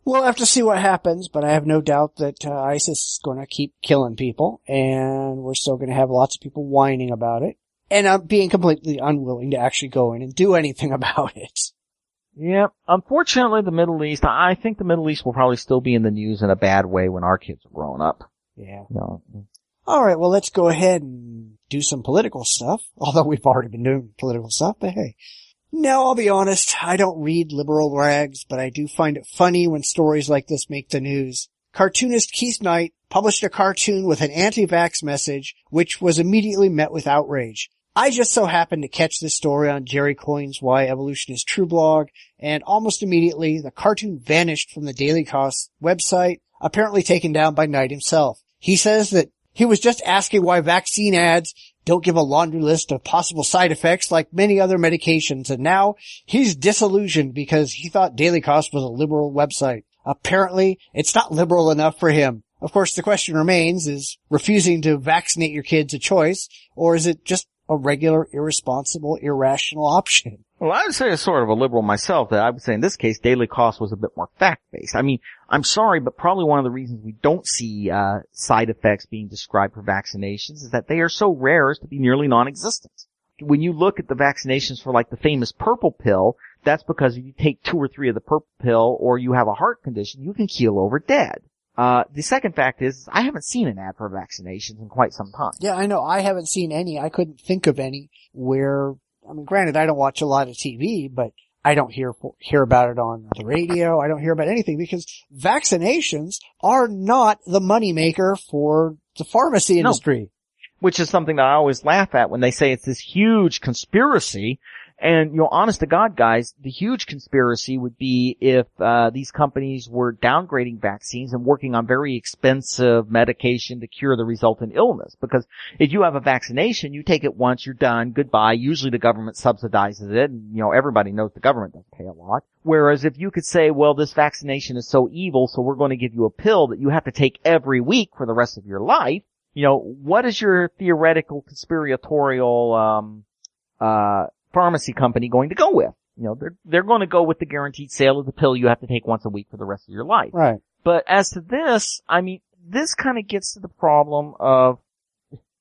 we'll have to see what happens, but I have no doubt that ISIS is going to keep killing people, and we're still going to have lots of people whining about it, and I'm being completely unwilling to actually go in and do anything about it. Yeah, unfortunately the Middle East, I think the Middle East will probably still be in the news in a bad way when our kids are growing up. Yeah. No. Alright, well let's go ahead and do some political stuff, although we've already been doing political stuff, but hey. Now, I'll be honest, I don't read liberal rags, but I do find it funny when stories like this make the news. Cartoonist Keith Knight published a cartoon with an anti-vax message, which was immediately met with outrage. I just so happened to catch this story on Jerry Coyne's Why Evolution is True blog, and almost immediately the cartoon vanished from the Daily Kos website, apparently taken down by Knight himself. He says that he was just asking why vaccine ads don't give a laundry list of possible side effects like many other medications, and now he's disillusioned because he thought Daily Kos was a liberal website. Apparently, it's not liberal enough for him. Of course, the question remains, is refusing to vaccinate your kids a choice, or is it just a regular, irresponsible, irrational option? Well, I would say as sort of a liberal myself, that I would say in this case, Daily Kos was a bit more fact-based. I mean, I'm sorry, but probably one of the reasons we don't see side effects being described for vaccinations is that they are so rare as to be nearly non-existent. When you look at the vaccinations for like the famous purple pill, that's because if you take 2 or 3 of the purple pill or you have a heart condition, you can keel over dead. The second fact is I haven't seen an ad for vaccinations in quite some time. Yeah, I know. I haven't seen any. I couldn't think of any where, I mean, granted, I don't watch a lot of TV, but I don't hear about it on the radio. I don't hear about anything because vaccinations are not the moneymaker for the pharmacy industry. No. Which is something that I always laugh at when they say it's this huge conspiracy. And, honest to God, guys, the huge conspiracy would be if these companies were downgrading vaccines and working on very expensive medication to cure the resultant illness. Because if you have a vaccination, you take it once, you're done, goodbye. Usually the government subsidizes it, and, everybody knows the government doesn't pay a lot. Whereas if you could say, well, this vaccination is so evil, so we're going to give you a pill that you have to take every week for the rest of your life, what is your theoretical conspiratorial pharmacy company going to go with? They're going to go with the guaranteed sale of the pill you have to take once a week for the rest of your life. Right. But as to this, I mean, this kind of gets to the problem of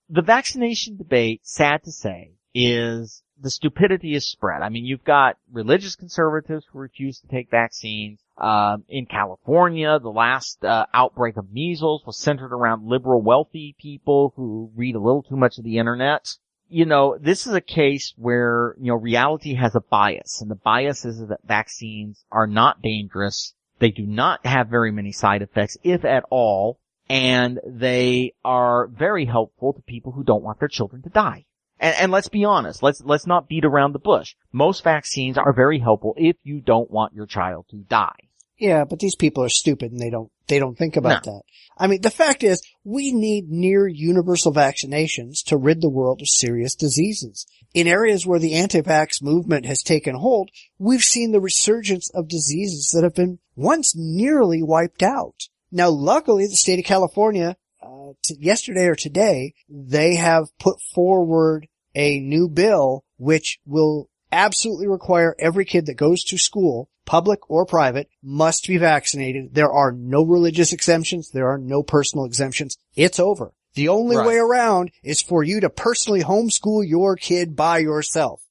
the vaccination debate, sad to say, is the stupidity is spread. I mean, you've got religious conservatives who refuse to take vaccines. In California, the last outbreak of measles was centered around liberal wealthy people who read a little too much of the internet. This is a case where, reality has a bias, and the bias is that vaccines are not dangerous. They do not have very many side effects, if at all, and they are very helpful to people who don't want their children to die. And let's be honest, let's not beat around the bush. Most vaccines are very helpful if you don't want your child to die. Yeah, but these people are stupid and they don't think about that. I mean, the fact is, we need near universal vaccinations to rid the world of serious diseases. In areas where the anti-vax movement has taken hold, we've seen the resurgence of diseases that have been once nearly wiped out. Now, luckily, the state of California, yesterday or today, they have put forward a new bill which will absolutely require every kid that goes to school, public or private, must be vaccinated. There are no religious exemptions. There are no personal exemptions. It's over. The only way around is for you to personally homeschool your kid by yourself.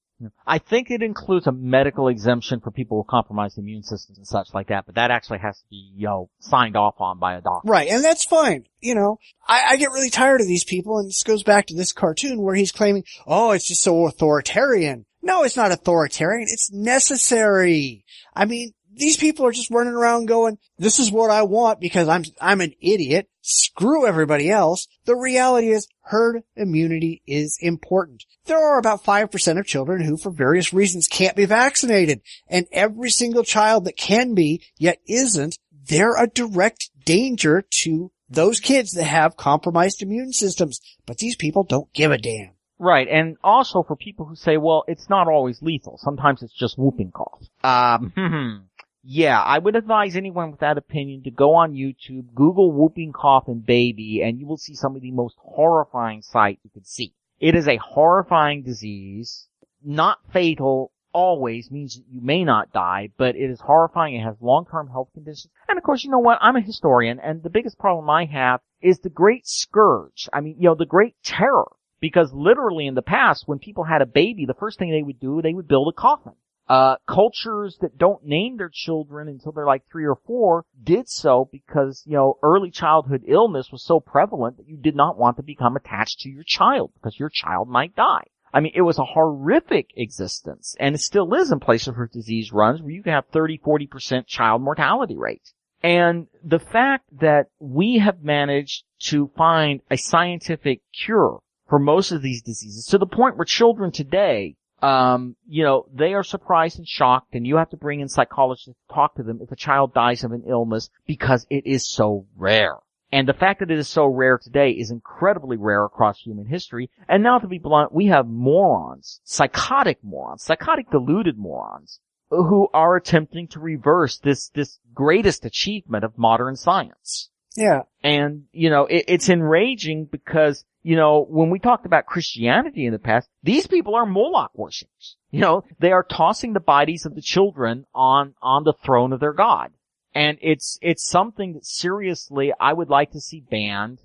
I think it includes a medical exemption for people with compromised immune systems and such like that, but that actually has to be, signed off on by a doctor. Right, and that's fine. I get really tired of these people, and this goes back to this cartoon where he's claiming, oh, it's just so authoritarian. No, it's not authoritarian. It's necessary. I mean, these people are just running around going, this is what I want because I'm an idiot. Screw everybody else. The reality is herd immunity is important. There are about 5% of children who, for various reasons, can't be vaccinated. And every single child that can be, yet isn't, they're a direct danger to those kids that have compromised immune systems. But these people don't give a damn. Right, and also for people who say, well, it's not always lethal. Sometimes it's just whooping cough. Yeah, I would advise anyone with that opinion to go on YouTube, Google whooping cough in baby, and you will see some of the most horrifying sights you could see. It is a horrifying disease, not fatal always, means that you may not die, but it is horrifying. It has long-term health conditions. And of course, you know what? I'm a historian, and the biggest problem I have is the great scourge. I mean, the great terror. Because literally in the past, when people had a baby, the first thing they would do, they would build a coffin. Cultures that don't name their children until they're like 3 or 4 did so because, early childhood illness was so prevalent that you did not want to become attached to your child because your child might die. I mean, it was a horrific existence, and it still is in places where disease runs where you can have 30-40% child mortality rate. And the fact that we have managed to find a scientific cure for most of these diseases, to the point where children today, they are surprised and shocked, and you have to bring in psychologists to talk to them if a child dies of an illness because it is so rare. And the fact that it is so rare today is incredibly rare across human history. And now, to be blunt, we have psychotic deluded morons, who are attempting to reverse this greatest achievement of modern science. Yeah. And, it's enraging because, when we talked about Christianity in the past, these people are Moloch worshippers. They are tossing the bodies of the children on the throne of their god. And it's something that seriously I would like to see banned.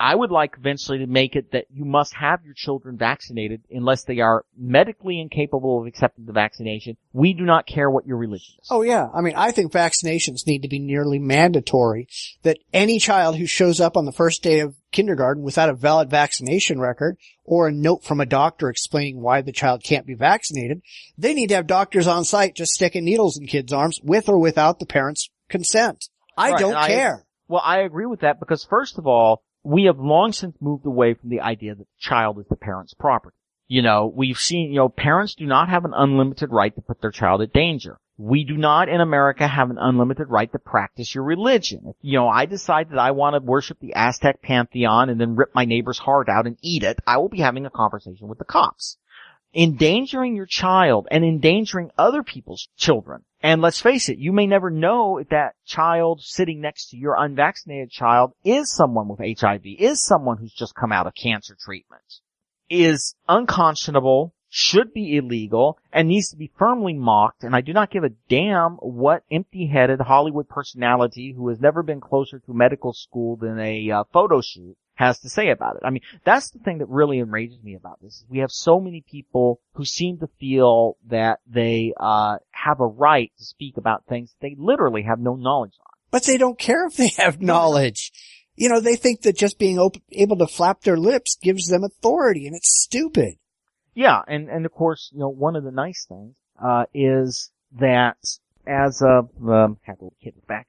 I would like eventually to make it that you must have your children vaccinated unless they are medically incapable of accepting the vaccination. We do not care what your religion is. Oh yeah. I mean, I think vaccinations need to be nearly mandatory, that any child who shows up on the first day of kindergarten without a valid vaccination record or a note from a doctor explaining why the child can't be vaccinated, they need to have doctors on site just sticking needles in kids' arms with or without the parents' consent. I don't care. Well, I agree with that because first of all, we have long since moved away from the idea that the child is the parent's property. We've seen, parents do not have an unlimited right to put their child at danger. We do not in America have an unlimited right to practice your religion. If, I decide that I want to worship the Aztec pantheon and then rip my neighbor's heart out and eat it, I will be having a conversation with the cops. Endangering your child and endangering other people's children. And let's face it, you may never know if that child sitting next to your unvaccinated child is someone with HIV, is someone who's just come out of cancer treatment, is unconscionable, should be illegal, and needs to be firmly mocked. And I do not give a damn what empty-headed Hollywood personality who has never been closer to medical school than a photo shoot has to say about it. I mean, that's the thing that really enrages me about this. We have so many people who seem to feel that they have a right to speak about things they literally have no knowledge on. But they don't care if they have knowledge. They think that just being able to flap their lips gives them authority, and it's stupid. Yeah, and of course, one of the nice things is that as of have a little kid back,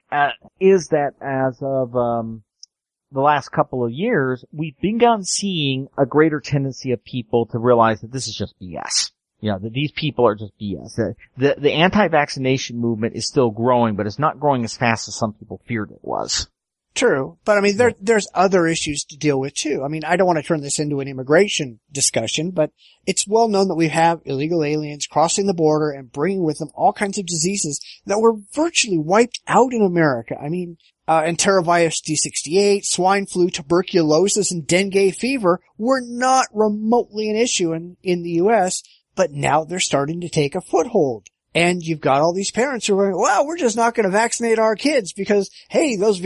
the last couple of years, we've begun seeing a greater tendency of people to realize that this is just BS. That these people are just BS. The anti-vaccination movement is still growing, but it's not growing as fast as some people feared it was. True. But I mean, there's other issues to deal with too. I mean, I don't want to turn this into an immigration discussion, but it's well known that we have illegal aliens crossing the border and bringing with them all kinds of diseases that were virtually wiped out in America. I mean, enterovirus D68, swine flu, tuberculosis, and dengue fever were not remotely an issue in the U.S., but now they're starting to take a foothold. And you've got all these parents who are going, well, we're just not going to vaccinate our kids because, hey, those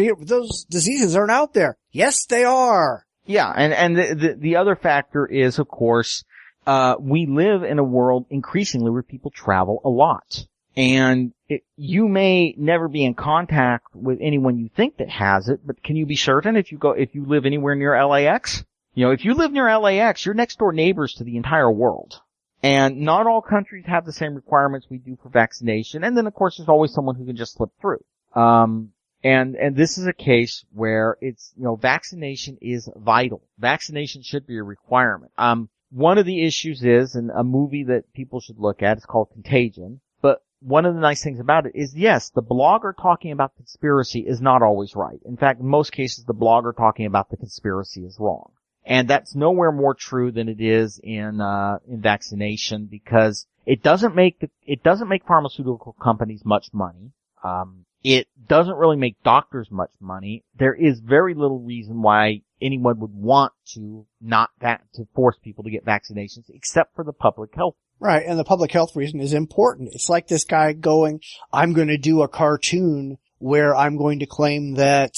diseases aren't out there. Yes, they are. Yeah, and the other factor is, of course, we live in a world increasingly where people travel a lot. And you may never be in contact with anyone you think that has it, but can you be certain if you live anywhere near LAX? If you live near LAX, you're next door neighbors to the entire world. And not all countries have the same requirements we do for vaccination. And then, of course, there's always someone who can just slip through. And this is a case where vaccination is vital. Vaccination should be a requirement. One of the issues is, and a movie that people should look at is called Contagion. But one of the nice things about it is, yes, the blogger talking about conspiracy is not always right. In fact, in most cases, the blogger talking about the conspiracy is wrong. And that's nowhere more true than it is in vaccination, because it doesn't make pharmaceutical companies much money. It doesn't really make doctors much money. There is very little reason why anyone would want to to force people to get vaccinations, except for the public health. Right. And the public health reason is important. It's like this guy going, I'm going to do a cartoon where I'm going to claim that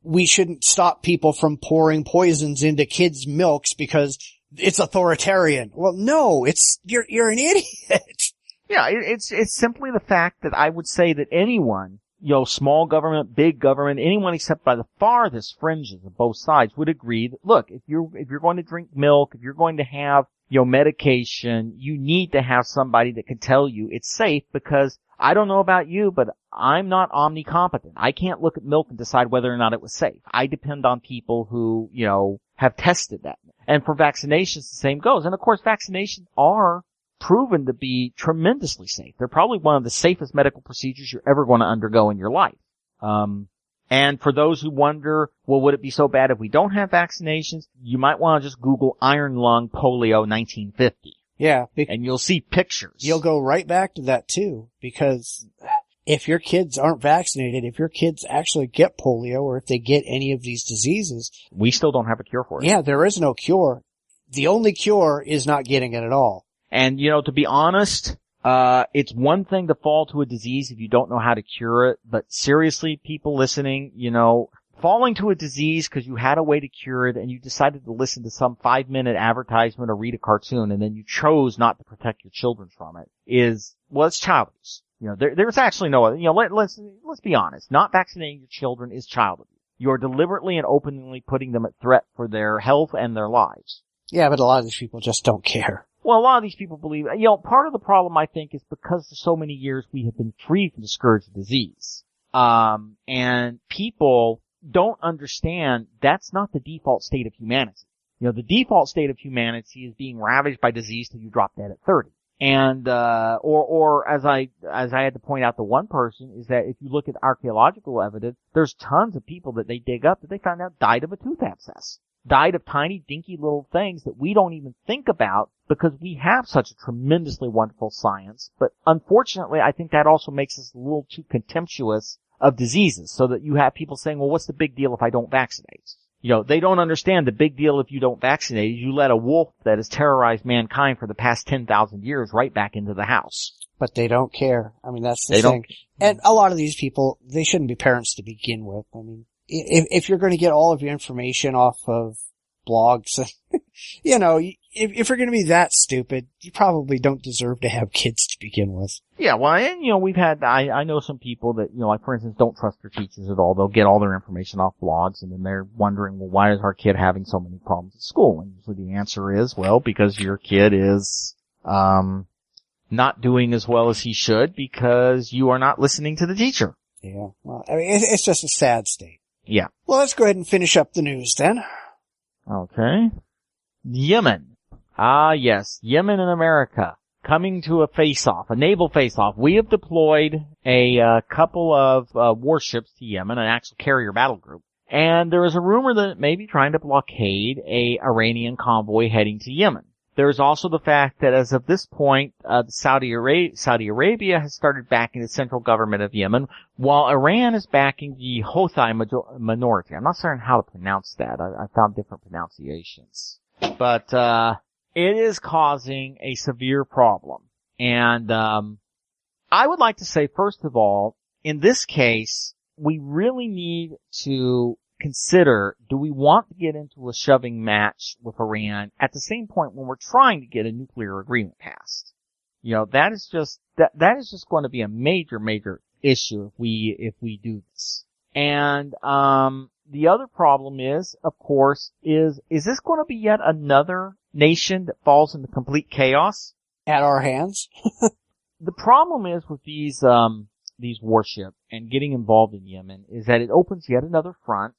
we shouldn't stop people from pouring poisons into kids' milks because it's authoritarian. Well, no, you're an idiot. Yeah, it's simply the fact that I would say that anyone, small government, big government, anyone except by the farthest fringes of both sides would agree that, look, if you're going to drink milk, if you're going to have, medication, you need to have somebody that can tell you it's safe, because I don't know about you, but I'm not omnicompetent. I can't look at milk and decide whether or not it was safe. I depend on people who, have tested that. And for vaccinations, the same goes. And of course, vaccinations are proven to be tremendously safe. They're probably one of the safest medical procedures you're ever going to undergo in your life. And for those who wonder, well, would it be so bad if we don't have vaccinations? You might want to just Google iron lung polio 1950. Yeah. And you'll see pictures. You'll go right back to that too, because if your kids aren't vaccinated, if your kids actually get polio or if they get any of these diseases, we still don't have a cure for it. Yeah, there is no cure. The only cure is not getting it at all. And, to be honest, it's one thing to fall to a disease if you don't know how to cure it, but seriously, people listening, falling to a disease because you had a way to cure it and you decided to listen to some 5-minute advertisement or read a cartoon and then you chose not to protect your children from it it's childish. There's actually no other, let's be honest. Not vaccinating your children is child abuse. You're deliberately and openly putting them at threat for their health and their lives. Yeah, but a lot of these people just don't care. Well, a lot of these people believe, part of the problem, I think, is because for so many years we have been free from the scourge of disease. And people don't understand that's not the default state of humanity. The default state of humanity is being ravaged by disease till you drop dead at 30. And, or as I had to point out to one person, is that if you look at archaeological evidence, there's tons of people that they dig up that they found out died of a tooth abscess. Died of tiny, dinky little things that we don't even think about because we have such a tremendously wonderful science. But unfortunately, I think that also makes us a little too contemptuous of diseases, so that you have people saying, well, what's the big deal if I don't vaccinate? They don't understand the big deal if you don't vaccinate is you let a wolf that has terrorized mankind for the past 10,000 years right back into the house. But they don't care. I mean, that's the thing. And a lot of these people, they shouldn't be parents to begin with. I mean, if you're going to get all of your information off of blogs, if you're going to be that stupid, you probably don't deserve to have kids to begin with. Yeah, well, and, we've had, I know some people that, like, for instance, don't trust their teachers at all. They'll get all their information off blogs, and then they're wondering, well, why is our kid having so many problems at school? And usually the answer is, well, because your kid is, not doing as well as he should because you are not listening to the teacher. Yeah, well, I mean, it's just a sad state. Yeah. Well, let's go ahead and finish up the news then. Okay. Yemen. Ah, yes. Yemen in America. coming to a face-off, a naval face-off. We have deployed a couple of warships to Yemen, an actual carrier battle group. And there is a rumor that it may be trying to blockade a Iranian convoy heading to Yemen. There is also the fact that as of this point, Saudi Arabia has started backing the central government of Yemen, while Iran is backing the Houthi minority. I'm not certain how to pronounce that. I found different pronunciations. But it is causing a severe problem. And I would like to say, first of all, in this case, we really need to consider, do we want to get into a shoving match with Iran at the same point when we're trying to get a nuclear agreement passed? You know, that is just going to be a major issue if we do this. And the other problem is, of course, is this going to be yet another nation that falls into complete chaos at our hands? The problem is with these warships and getting involved in Yemen is that it opens yet another front.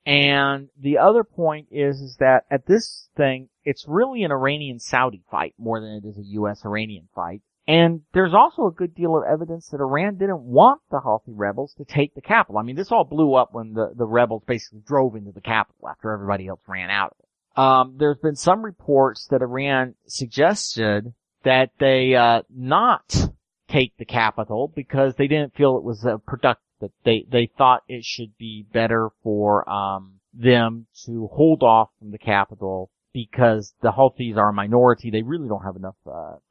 And the other point is that at this thing, it's really an Iranian-Saudi fight more than it is a U.S.-Iranian fight. And there's also a good deal of evidence that Iran didn't want the Houthi rebels to take the capital. I mean, this all blew up when the rebels basically drove into the capital after everybody else ran out of it. There's been some reports that Iran suggested that they not take the capital because they didn't feel it was productive. That they thought it should be better for them to hold off from the capital because the Houthis are a minority. They really don't have enough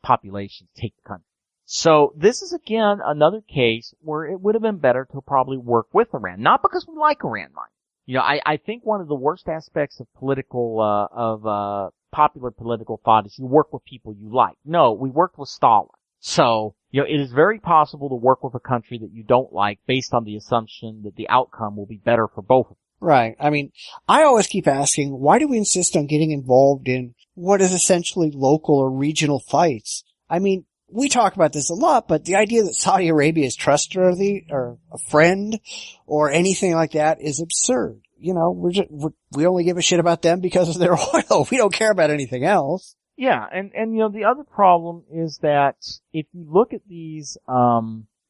population to take the country. So this is again another case where it would have been better to probably work with Iran, not because we like Iran, mind. You know, I think one of the worst aspects of popular political thought is you work with people you like. No, we worked with Stalin. So, you know, it is very possible to work with a country that you don't like based on the assumption that the outcome will be better for both of them. Right. I mean, I always keep asking, why do we insist on getting involved in what is essentially local or regional fights? I mean, we talk about this a lot, but the idea that Saudi Arabia is trustworthy or a friend or anything like that is absurd. You know, we only give a shit about them because of their oil. We don't care about anything else. Yeah, and you know, the other problem is that if you look at these,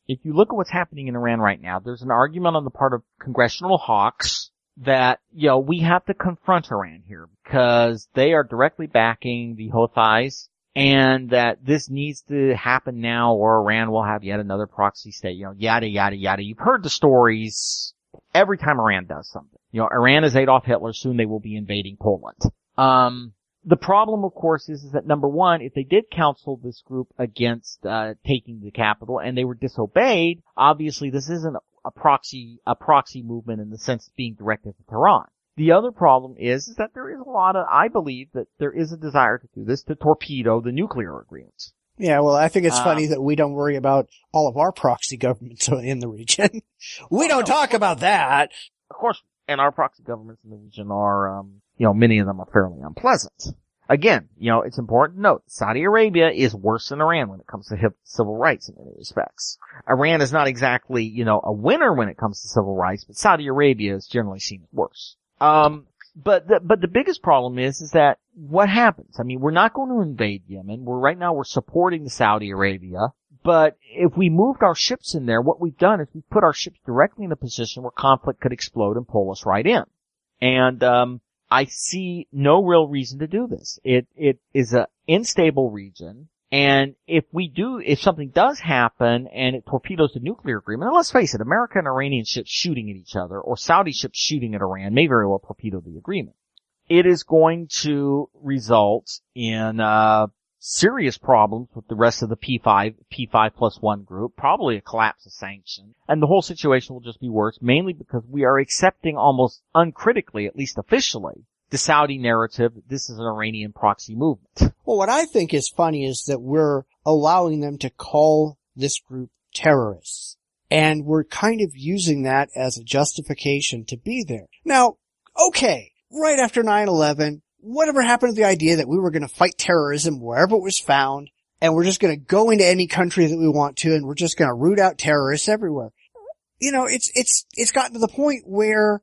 if you look at what's happening in Iran right now, there's an argument on the part of congressional hawks that, you know, we have to confront Iran here because they are directly backing the Houthis and that this needs to happen now or Iran will have yet another proxy state, you know, yada, yada, yada. You've heard the stories every time Iran does something. You know, Iran is Adolf Hitler, soon they will be invading Poland. The problem, of course, is that number one, if they did counsel this group against taking the capital and they were disobeyed, obviously this isn't a proxy movement in the sense of being directed to Tehran. The other problem is that there is I believe that there is a desire to do this to torpedo the nuclear agreements. Yeah, well, I think it's funny that we don't worry about all of our proxy governments in the region. We don't talk about that. Of course, and our proxy governments in the region are, you know, many of them are fairly unpleasant. Again, you know, it's important to note, Saudi Arabia is worse than Iran when it comes to civil rights in many respects. Iran is not exactly, you know, a winner when it comes to civil rights, but Saudi Arabia is generally seen as worse. But the biggest problem is that what happens? I mean, we're not going to invade Yemen. Right now we're supporting the Saudi Arabia. But if we moved our ships in there, what we've done is we've put our ships directly in a position where conflict could explode and pull us right in. And, I see no real reason to do this. It is an unstable region. And if something does happen and it torpedoes the nuclear agreement, and let's face it, American and Iranian ships shooting at each other or Saudi ships shooting at Iran may very well torpedo the agreement. It is going to result in, serious problems with the rest of the P5+1 group, probably a collapse of sanctions, and the whole situation will just be worse, mainly because we are accepting almost uncritically, at least officially, the Saudi narrative that this is an Iranian proxy movement. Well, what I think is funny is that we're allowing them to call this group terrorists, and we're kind of using that as a justification to be there. Now, okay, right after 9/11, whatever happened to the idea that we were going to fight terrorism wherever it was found, and we're just going to go into any country that we want to, and we're just going to root out terrorists everywhere? You know, it's gotten to the point where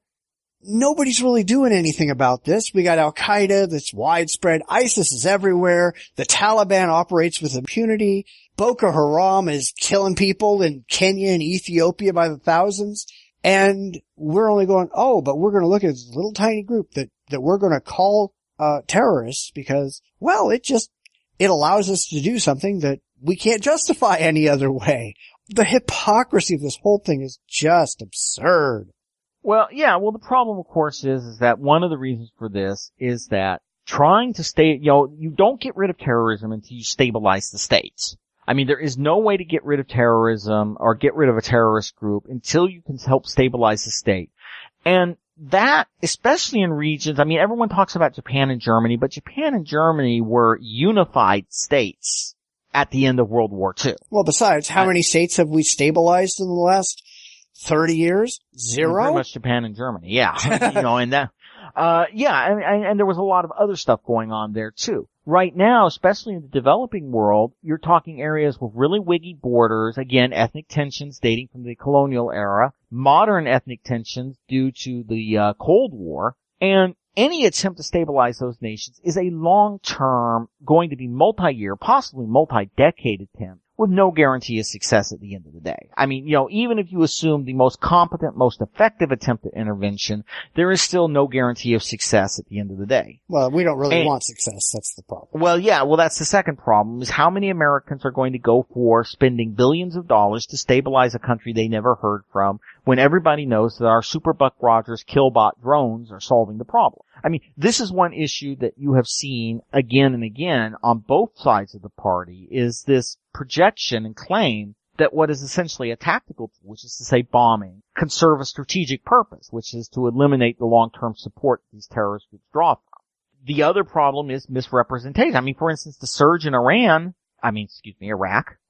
nobody's really doing anything about this. We got Al-Qaeda that's widespread. ISIS is everywhere. The Taliban operates with impunity. Boko Haram is killing people in Kenya and Ethiopia by the thousands. And we're only going, but we're going to look at this little tiny group that we're going to call terrorists because, well, it allows us to do something that we can't justify any other way. The hypocrisy of this whole thing is just absurd. Well, yeah, the problem, of course, is that one of the reasons for this is that trying to you don't get rid of terrorism until you stabilize the states. I mean, there is no way to get rid of terrorism or get rid of a terrorist group until you can help stabilize the state. And that, especially in regions, I mean, everyone talks about Japan and Germany, but Japan and Germany were unified states at the end of World War II. Well, besides, how many states have we stabilized in the last 30 years? Zero? Pretty much Japan and Germany, yeah. And that, and there was a lot of other stuff going on there too. Right now, especially in the developing world, you're talking areas with really wiggy borders, again, ethnic tensions dating from the colonial era, modern ethnic tensions due to the Cold War, and any attempt to stabilize those nations is a long-term, going to be multi-year, possibly multi-decade attempt with no guarantee of success at the end of the day. I mean, even if you assume the most competent, most effective attempt at intervention, there is still no guarantee of success at the end of the day. Well, we don't really want success. That's the problem. Well, yeah, that's the second problem, is how many Americans are going to go for spending billions of dollars to stabilize a country they never heard from when everybody knows that our Super Buck Rogers killbot drones are solving the problem. I mean, this is one issue that you have seen again and again on both sides of the party, is this projection and claim that what is essentially a tactical tool, which is to say bombing, can serve a strategic purpose, which is to eliminate the long-term support these terrorist groups draw from. The other problem is misrepresentation. I mean, for instance, the surge in Iraq.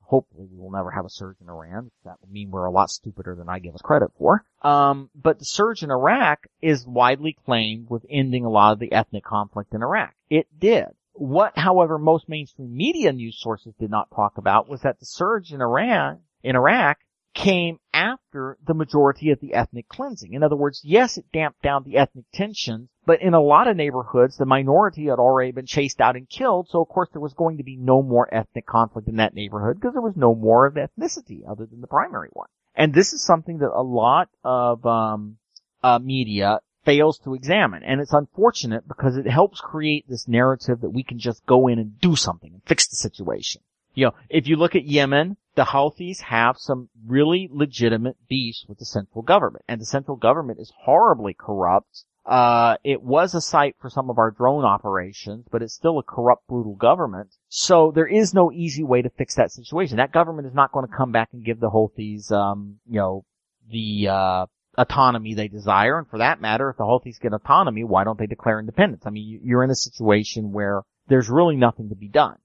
Hopefully we will never have a surge in Iran. That would mean we're a lot stupider than I give us credit for. But the surge in Iraq is widely claimed with ending a lot of the ethnic conflict in Iraq. It did. What, however, most mainstream media news sources did not talk about was that the surge in Iraq came after the majority of the ethnic cleansing. In other words, yes, it damped down the ethnic tensions, but in a lot of neighborhoods, the minority had already been chased out and killed, so of course there was going to be no more ethnic conflict in that neighborhood because there was no more of ethnicity other than the primary one. And this is something that a lot of media fails to examine, and it's unfortunate because it helps create this narrative that we can just go in and do something and fix the situation. If you look at Yemen, the Houthis have some really legitimate beefs with the central government, and the central government is horribly corrupt. It was a site for some of our drone operations, but it's still a corrupt, brutal government. So there is no easy way to fix that situation. That government is not going to come back and give the Houthis, the autonomy they desire. And for that matter, if the Houthis get autonomy, why don't they declare independence? I mean, you're in a situation where there's really nothing to be done.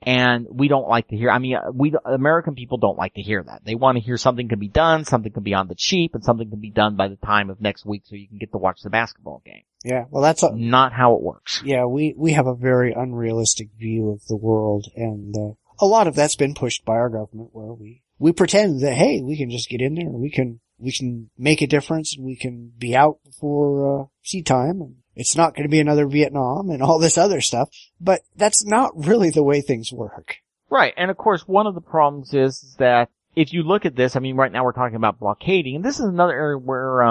And we don't like to hear, American people don't like to hear that. They want to hear something can be done, something can be on the cheap, and something can be done by the time of next week so you can get to watch the basketball game. Yeah, well that's not how it works. Yeah, we have a very unrealistic view of the world, and a lot of that's been pushed by our government, where we pretend that, hey, we can just get in there and we can make a difference, and we can be out before sea time, and it's not going to be another Vietnam and all this other stuff, but that's not really the way things work. Right, and of course one of the problems is that if you look at this, I mean right now we're talking about blockading, and this is another area where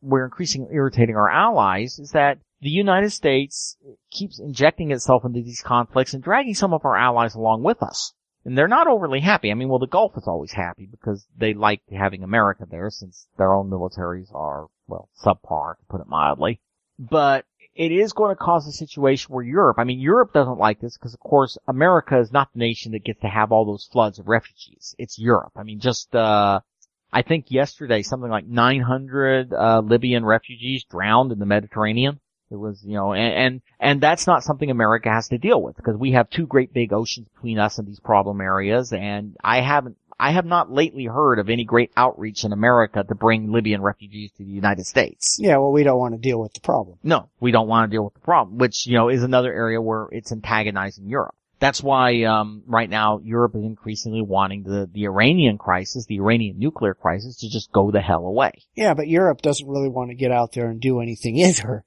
we're increasingly irritating our allies, is that the United States keeps injecting itself into these conflicts and dragging some of our allies along with us. And they're not overly happy. I mean, well, the Gulf is always happy because they like having America there since their own militaries are, well, subpar, to put it mildly. But it is going to cause a situation where Europe doesn't like this because, of course, America is not the nation that gets to have all those floods of refugees. It's Europe. I mean, I think yesterday something like 900 Libyan refugees drowned in the Mediterranean. It was, and that's not something America has to deal with because we have two great big oceans between us and these problem areas, and I have not lately heard of any great outreach in America to bring Libyan refugees to the United States. Yeah, well, we don't want to deal with the problem. No, we don't want to deal with the problem, which, is another area where it's antagonizing Europe. That's why, right now Europe is increasingly wanting the Iranian crisis, the Iranian nuclear crisis, to just go the hell away. Yeah, but Europe doesn't really want to get out there and do anything either.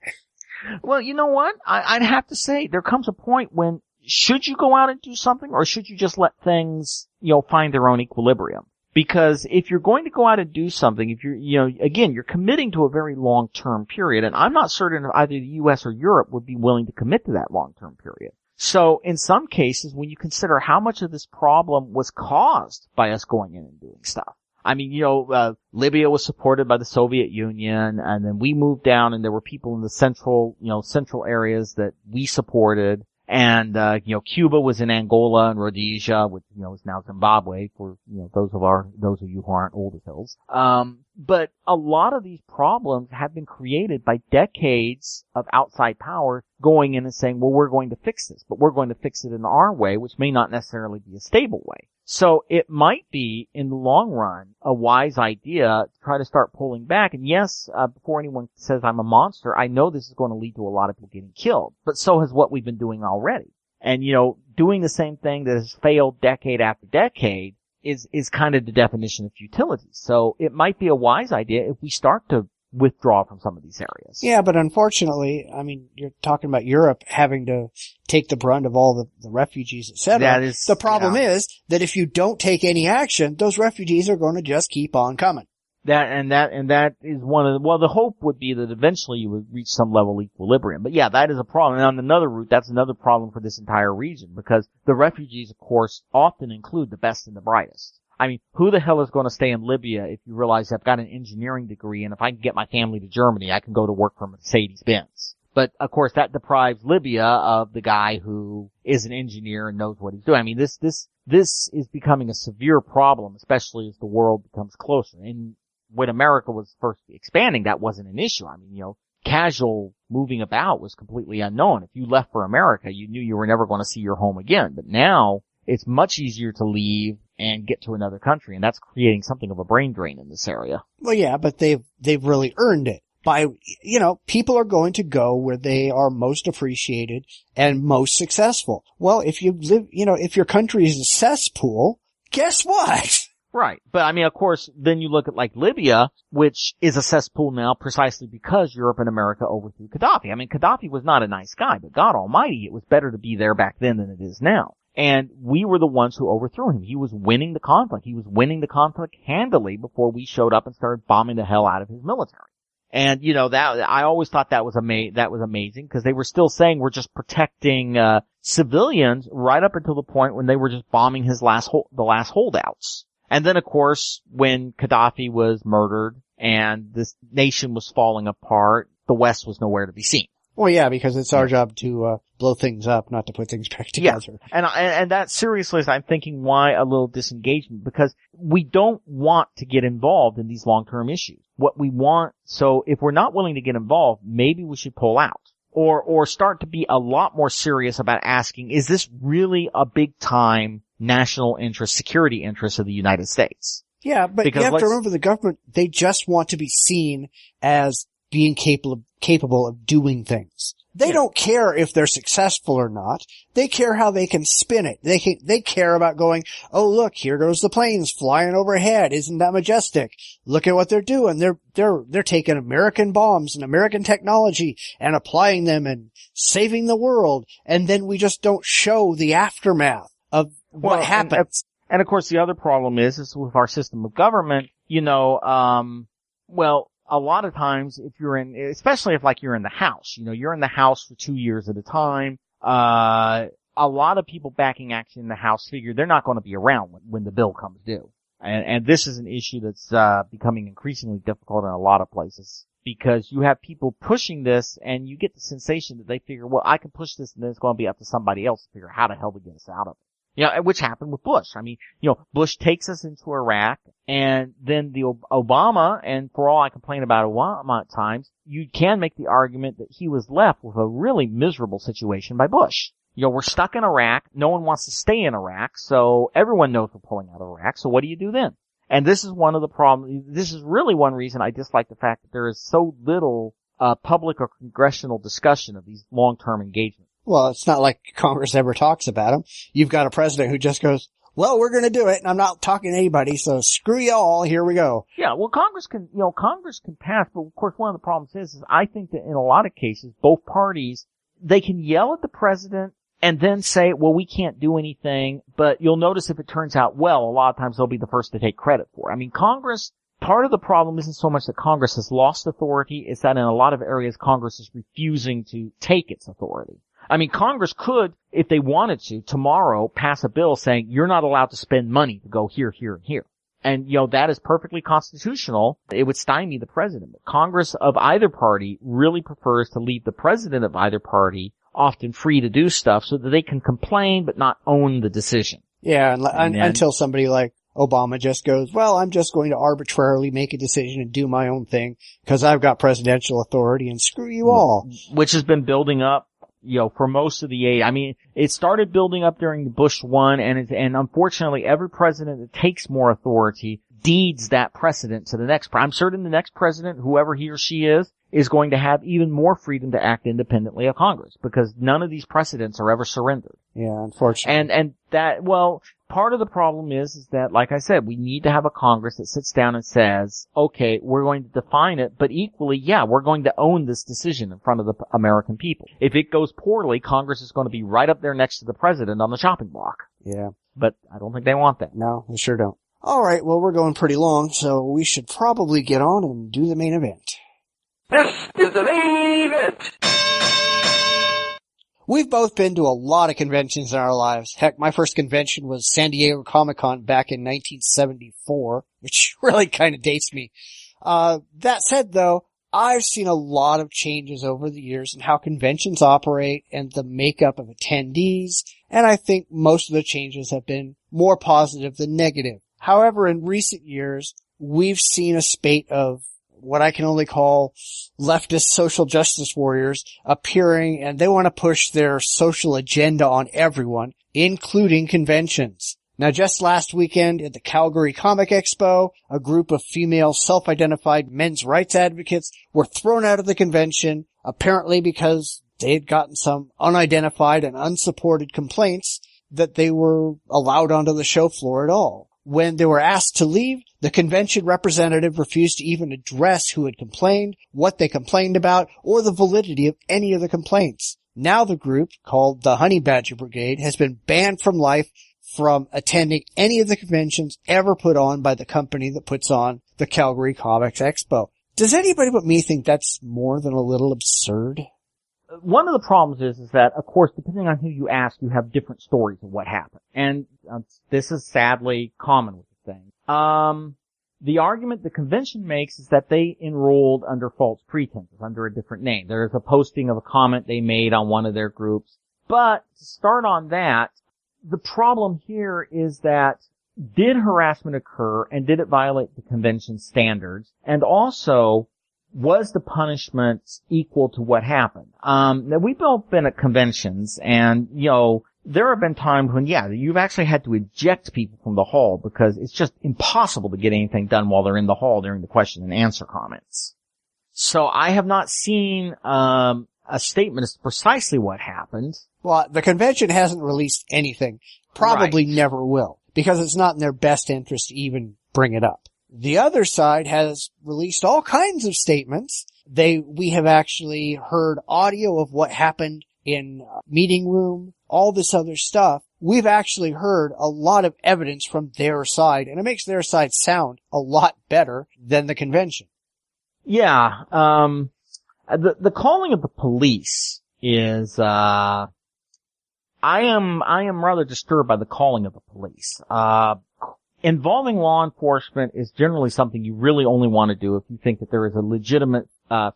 Well, you know what? I'd have to say there comes a point when should you go out and do something, or should you just let things, find their own equilibrium? Because if you're going to go out and do something, if you're, again, you're committing to a very long-term period, and I'm not certain if either the U.S. or Europe would be willing to commit to that long-term period. So in some cases, when you consider how much of this problem was caused by us going in and doing stuff, I mean, Libya was supported by the Soviet Union, and then we moved down, and there were people in the central areas that we supported. And, Cuba was in Angola and Rhodesia, which, is now Zimbabwe for, those of you who aren't old as hills. But a lot of these problems have been created by decades of outside power going in and saying, well, we're going to fix this, but we're going to fix it in our way, which may not necessarily be a stable way. So it might be, in the long run, a wise idea to try to start pulling back. And yes, before anyone says I'm a monster, I know this is going to lead to a lot of people getting killed. But so has what we've been doing already. And, doing the same thing that has failed decade after decade is kind of the definition of futility. So it might be a wise idea if we start to withdraw from some of these areas. Yeah, but unfortunately, I mean, you're talking about Europe having to take the brunt of all the refugees, etc. The problem is that if you don't take any action, those refugees are going to just keep on coming. That is one of the hope would be that eventually you would reach some level of equilibrium. But yeah, that is a problem. And on another route, that's another problem for this entire region, because the refugees, of course, often include the best and the brightest. I mean, who the hell is going to stay in Libya if you realize I've got an engineering degree, and if I can get my family to Germany, I can go to work for Mercedes-Benz? But, of course, that deprives Libya of the guy who is an engineer and knows what he's doing. I mean, this is becoming a severe problem, especially as the world becomes closer. And when America was first expanding, that wasn't an issue. I mean, casual moving about was completely unknown. If you left for America, you knew you were never going to see your home again. But now, it's much easier to leave and get to another country, and that's creating something of a brain drain in this area. Well, yeah, but they've really earned it by, people are going to go where they are most appreciated and most successful. Well, if you live, if your country is a cesspool, guess what? Right. But I mean, of course, then you look at like Libya, which is a cesspool now precisely because Europe and America overthrew Gaddafi. I mean, Gaddafi was not a nice guy, but God almighty, it was better to be there back then than it is now. And we were the ones who overthrew him. He was winning the conflict. He was winning the conflict handily before we showed up and started bombing the hell out of his military. And, that, I always thought that was amazing because they were still saying we're just protecting, civilians right up until the point when they were just bombing the last holdouts. And then, of course, when Gaddafi was murdered and this nation was falling apart, the West was nowhere to be seen. Well, yeah, because it's our job to blow things up, not to put things back together. Yeah. And that seriously is, I'm thinking, why a little disengagement? Because we don't want to get involved in these long-term issues. What we want, so if we're not willing to get involved, maybe we should pull out. Or start to be a lot more serious about asking, is this really a big-time national interest, security interest of the United States? Yeah, but you have to remember the government, they just want to be seen as being capable of doing things. They don't care if they're successful or not. They care how they can spin it. They care about going, oh look, here goes the planes flying overhead. Isn't that majestic? Look at what they're doing. They're taking American bombs and American technology and applying them and saving the world. And then we just don't show the aftermath of what happens. And of course the other problem is with our system of government, a lot of times if you're especially if like you're in the House, you're in the House for 2 years at a time, a lot of people backing action in the House figure they're not going to be around when the bill comes due. And this is an issue that's, becoming increasingly difficult in a lot of places because you have people pushing this and you get the sensation that they figure, well, I can push this and then it's going to be up to somebody else to figure out how the hell to get us out of it. Which happened with Bush. I mean, Bush takes us into Iraq and then the Obama, and for all I complain about Obama at times, you can make the argument that he was left with a really miserable situation by Bush. We're stuck in Iraq. No one wants to stay in Iraq, so everyone knows we're pulling out of Iraq, so what do you do then? And this is one of the problems. This is really one reason I dislike the fact that there is so little public or congressional discussion of these long-term engagements. Well, it's not like Congress ever talks about them. You've got a president who just goes, well, we're going to do it, and I'm not talking to anybody, so screw y'all, here we go. Yeah, well, Congress can pass, but of course one of the problems is I think that in a lot of cases, both parties, they can yell at the president and then say, well, we can't do anything, but you'll notice if it turns out well, a lot of times they'll be the first to take credit for it. I mean, Congress, part of the problem isn't so much that Congress has lost authority, it's that in a lot of areas Congress is refusing to take its authority. I mean, Congress could, if they wanted to, tomorrow pass a bill saying you're not allowed to spend money to go here, here, and here. And, that is perfectly constitutional. It would stymie the president. But Congress of either party really prefers to leave the president of either party often free to do stuff so that they can complain but not own the decision. Yeah, until somebody like Obama just goes, well, I'm just going to arbitrarily make a decision and do my own thing because I've got presidential authority and screw you all. Which has been building up, for most of the '80s. I mean, it started building up during the Bush 1, and unfortunately every president that takes more authority deeds that precedent to the next. I'm certain the next president, whoever he or she is going to have even more freedom to act independently of Congress because none of these precedents are ever surrendered. Yeah, unfortunately. And that, well, part of the problem is that, like I said, we need to have a Congress that sits down and says, okay, we're going to define it, but equally, yeah, we're going to own this decision in front of the American people. If it goes poorly, Congress is going to be right up there next to the president on the chopping block. Yeah. But I don't think they want that. No, they sure don't. All right, well, we're going pretty long, so we should probably get on and do the main event. This is the main event. We've both been to a lot of conventions in our lives. Heck, my first convention was San Diego Comic Con back in 1974, which really kind of dates me. That said, though, I've seen a lot of changes over the years in how conventions operate and the makeup of attendees, and I think most of the changes have been more positive than negative. However, in recent years, we've seen a spate of what I can only call leftist social justice warriors appearing, and they want to push their social agenda on everyone, including conventions. Now, just last weekend at the Calgary Comic Expo, a group of female self-identified men's rights advocates were thrown out of the convention, apparently because they had gotten some unidentified and unsupported complaints that they were allowed onto the show floor at all. When they were asked to leave, the convention representative refused to even address who had complained, what they complained about, or the validity of any of the complaints. Now the group, called the Honey Badger Brigade, has been banned from life from attending any of the conventions ever put on by the company that puts on the Calgary Comic Expo. Does anybody but me think that's more than a little absurd? One of the problems is that, of course, depending on who you ask, you have different stories of what happened. And this is sadly common with the thing. The argument the convention makes is that they enrolled under false pretenses, under a different name. There's a posting of a comment they made on one of their groups. But to start on that, the problem here is that did harassment occur and did it violate the convention standards? And also, was the punishment equal to what happened? Now we've both been at conventions and, there have been times when, you've actually had to eject people from the hall because it's just impossible to get anything done while they're in the hall during the question and answer comments. So I have not seen, a statement as precisely what happened. Well, the convention hasn't released anything. Probably Right. never will, because it's not in their best interest to even bring it up. The other side has released all kinds of statements. We have actually heard audio of what happened in meeting room, all this other stuff. We've actually heard a lot of evidence from their side, and it makes their side sound a lot better than the convention. Yeah, the calling of the police is, I am rather disturbed by the calling of the police. Involving law enforcement is generally something you really only want to do if you think that there is a legitimate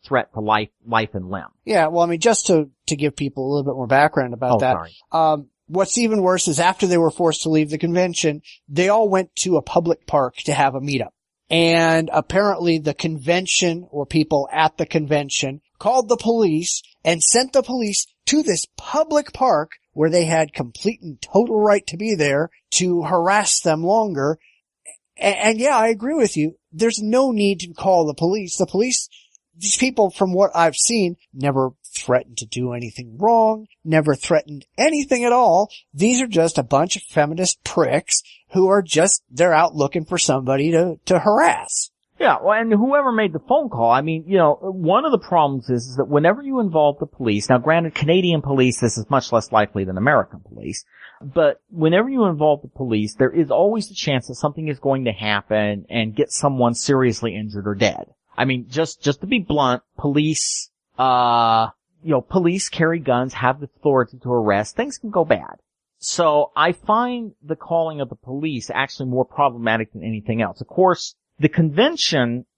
threat to life and limb. Yeah, well, I mean, just to give people a little bit more background about that. Sorry. What's even worse is after they were forced to leave the convention, they all went to a public park to have a meetup. And apparently the convention, or people at the convention, called the police and sent the police to this public park where they had complete and total right to be there to harass them longer. And yeah, I agree with you. There's no need to call the police. The police these people, from what I've seen, never threatened to do anything wrong, never threatened anything at all. These are just a bunch of feminist pricks who are they're out looking for somebody to harass. Yeah, well, and whoever made the phone call, I mean, one of the problems is that whenever you involve the police, now granted, Canadian police, this is much less likely than American police, but whenever you involve the police, there is always the chance that something is going to happen and get someone seriously injured or dead. I mean, just to be blunt, police, police carry guns, have the authority to arrest. Things can go bad. So I find the calling of the police actually more problematic than anything else. Of course,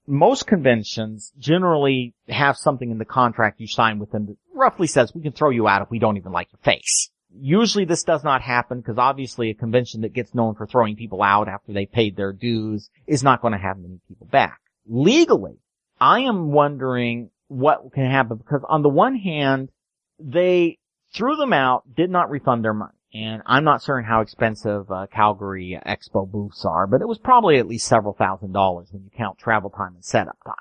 most conventions generally have something in the contract you sign with them that roughly says we can throw you out if we don't even like your face. Usually this does not happen because obviously a convention that gets known for throwing people out after they paid their dues is not going to have many people back. Legally, I am wondering what can happen because on the one hand, they threw them out, did not refund their money. And I'm not certain how expensive Calgary Expo booths are, but it was probably at least several $1,000s when you count travel time and setup time.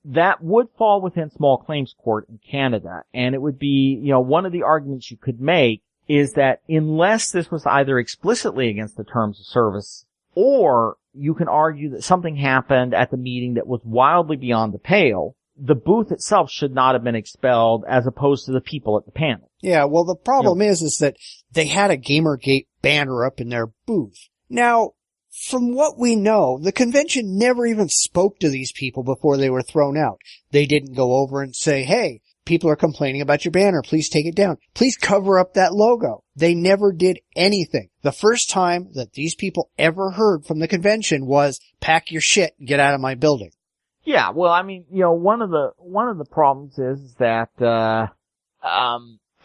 That would fall within small claims court in Canada, and it would be, one of the arguments you could make is that unless this was either explicitly against the terms of service, or you can argue that something happened at the meeting that was wildly beyond the pale, the booth itself should not have been expelled as opposed to the people at the panel. Yeah, well, the problem is that they had a Gamergate banner up in their booth. Now, from what we know, the convention never even spoke to these people before they were thrown out. They didn't go over and say, hey, people are complaining about your banner. Please take it down. Please cover up that logo. They never did anything. The first time that these people ever heard from the convention was, pack your shit and get out of my building. Yeah, well, I memean, one of the problems is that,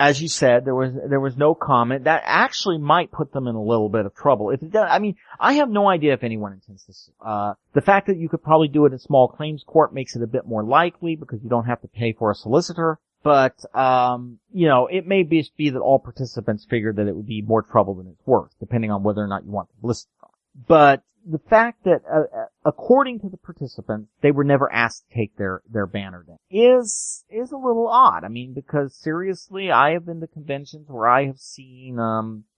as you said, there was no comment. That actually might put them in a little bit of trouble. If it does, I mean, I have no idea if anyone intends this. The fact that you could probably do it in small claims court makes it a bit more likely because you don't have to pay for a solicitor. But, it may be that all participants figured that it would be more trouble than it's worth, depending on whether or not you want the publicity. But the fact that, according to the participants, they were never asked to take their banner down is a little odd. I mean, because seriously, I have been to conventions where I have seen,